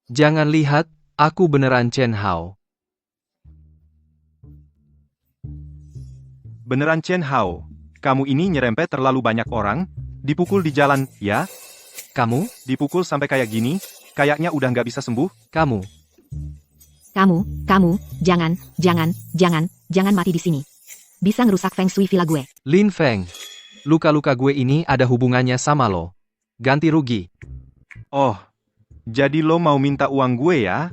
Jangan lihat, aku beneran Chen Hao. Beneran Chen Hao. Kamu ini nyerempet terlalu banyak orang, dipukul di jalan, ya? Kamu? Dipukul sampai kayak gini, kayaknya udah nggak bisa sembuh. Kamu. Kamu, jangan mati di sini. Bisa ngerusak feng shui villa gue. Lin Feng. Luka-luka gue ini ada hubungannya sama lo. Ganti rugi. Oh, jadi lo mau minta uang gue ya?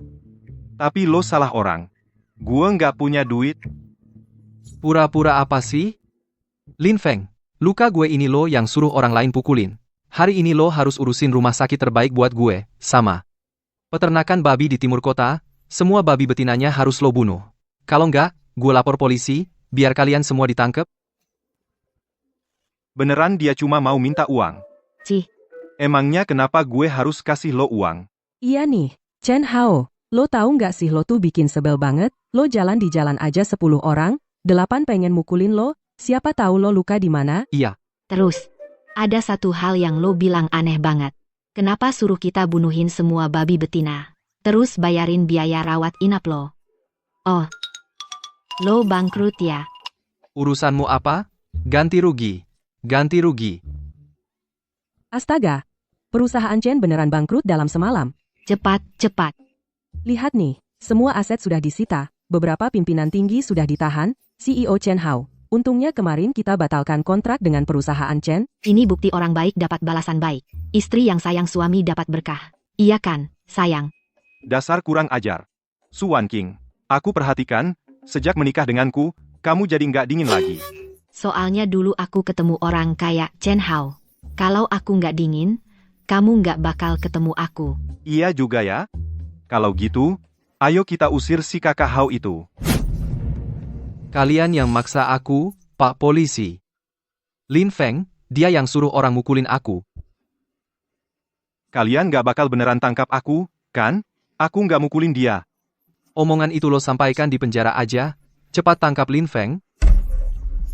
Tapi lo salah orang. Gue nggak punya duit. Pura-pura apa sih? Lin Feng, luka gue ini lo yang suruh orang lain pukulin. Hari ini lo harus urusin rumah sakit terbaik buat gue, sama peternakan babi di timur kota, semua babi betinanya harus lo bunuh. Kalau enggak, gue lapor polisi, biar kalian semua ditangkep. Beneran dia cuma mau minta uang. Cih, Emangnya kenapa gue harus kasih lo uang? Iya nih, Chen Hao. Lo tahu nggak sih lo tuh bikin sebel banget? Lo jalan di jalan aja 10 orang, 8 pengen mukulin lo, siapa tahu lo luka di mana? Iya. terus. Ada satu hal yang lo bilang aneh banget. Kenapa suruh kita bunuhin semua babi betina? Terus bayarin biaya rawat inap lo. Oh. Lo bangkrut ya? Urusanmu apa? Ganti rugi. Ganti rugi. Astaga, perusahaan Chen beneran bangkrut dalam semalam. Cepat. Lihat nih, semua aset sudah disita, beberapa pimpinan tinggi sudah ditahan, CEO Chen Hao. Untungnya kemarin kita batalkan kontrak dengan perusahaan Chen. Ini bukti orang baik dapat balasan baik. Istri yang sayang suami dapat berkah. Iya kan, sayang? Dasar kurang ajar. Su Wan King, aku perhatikan, sejak menikah denganku, kamu jadi nggak dingin lagi. Soalnya dulu aku ketemu orang kayak Chen Hao. Kalau aku nggak dingin, kamu nggak bakal ketemu aku. Iya juga ya. Kalau gitu, ayo kita usir si kakak Hao itu. Kalian yang maksa aku, Pak Polisi. Lin Feng, dia yang suruh orang mukulin aku. Kalian nggak bakal beneran tangkap aku, kan? Aku nggak mukulin dia. Omongan itu lo sampaikan di penjara aja. Cepat tangkap Lin Feng.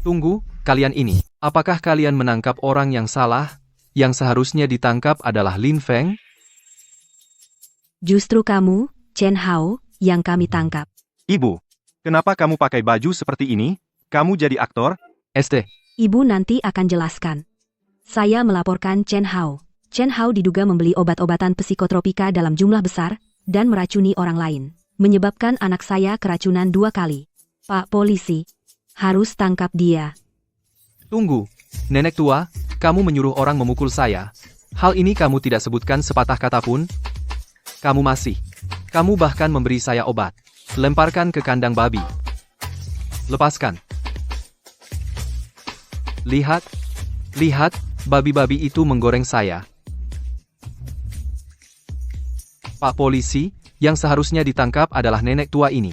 Tunggu, kalian ini. Apakah kalian menangkap orang yang salah? Yang seharusnya ditangkap adalah Lin Feng? Justru kamu, Chen Hao, yang kami tangkap. Ibu, kenapa kamu pakai baju seperti ini? Kamu jadi aktor? ST. Ibu nanti akan jelaskan. Saya melaporkan Chen Hao. Chen Hao diduga membeli obat-obatan psikotropika dalam jumlah besar dan meracuni orang lain, menyebabkan anak saya keracunan 2 kali. Pak Polisi, harus tangkap dia. Tunggu. Nenek tua, kamu menyuruh orang memukul saya. Hal ini kamu tidak sebutkan sepatah kata pun. Kamu bahkan memberi saya obat. Lemparkan ke kandang babi. Lepaskan. Lihat, babi-babi itu menggoreng saya. Pak Polisi, yang seharusnya ditangkap adalah nenek tua ini.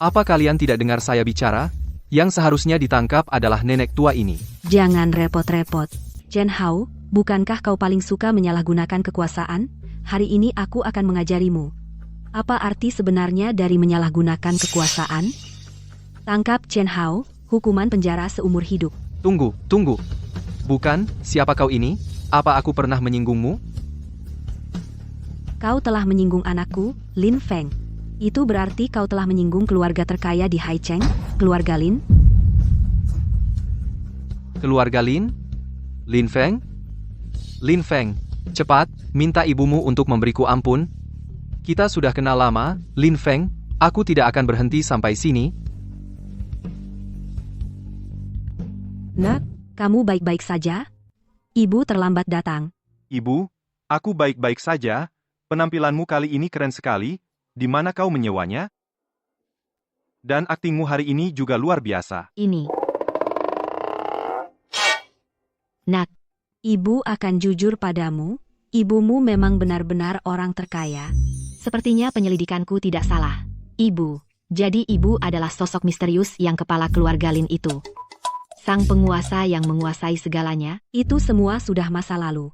Apa kalian tidak dengar saya bicara? Yang seharusnya ditangkap adalah nenek tua ini. Jangan repot-repot. Chen Hao, bukankah kau paling suka menyalahgunakan kekuasaan? Hari ini aku akan mengajarimu. Apa arti sebenarnya dari menyalahgunakan kekuasaan? Tangkap Chen Hao, hukuman penjara seumur hidup. Tunggu. Bukan, siapa kau ini? Apa aku pernah menyinggungmu? Kau telah menyinggung anakku, Lin Feng. Itu berarti kau telah menyinggung keluarga terkaya di Haicheng, keluarga Lin? Keluarga Lin? Lin Feng? Lin Feng, cepat, minta ibumu untuk memberiku ampun. Kita sudah kenal lama, Lin Feng, aku tidak akan berhenti sampai sini. Nak, kamu baik-baik saja? Ibu terlambat datang. Ibu, aku baik-baik saja. Penampilanmu kali ini keren sekali. Di mana kau menyewanya? Dan aktingmu hari ini juga luar biasa. Ini. Nak, ibu akan jujur padamu. Ibumu memang benar-benar orang terkaya. Sepertinya penyelidikanku tidak salah. Ibu, jadi ibu adalah sosok misterius yang kepala keluarga Lin itu. Sang penguasa yang menguasai segalanya, itu semua sudah masa lalu.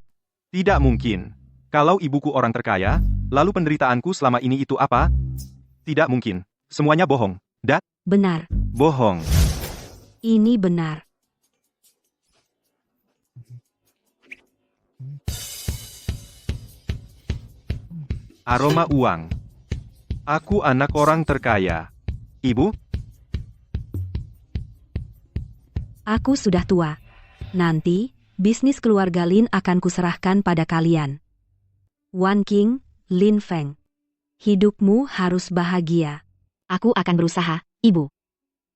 Tidak mungkin. Kalau ibuku orang terkaya, lalu penderitaanku selama ini itu apa? Tidak mungkin. Semuanya bohong. Benar. Bohong. Ini benar. Aroma uang. Aku anak orang terkaya. Ibu? Aku sudah tua. Nanti, bisnis keluarga Lin akan kuserahkan pada kalian. Wan King, Lin Feng. Hidupmu harus bahagia. Aku akan berusaha, Ibu.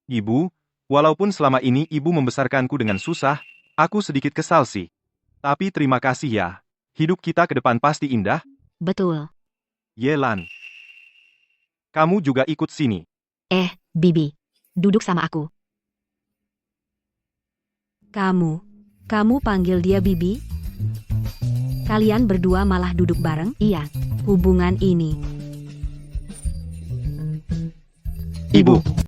Ibu, walaupun selama ini ibu membesarkanku dengan susah, aku sedikit kesal sih. Tapi terima kasih ya. Hidup kita ke depan pasti indah. Betul. Yelan. Kamu juga ikut sini. Bibi. Duduk sama aku. Kamu panggil dia Bibi? Kalian berdua malah duduk bareng? Iya. Hubungan ini. Ibu.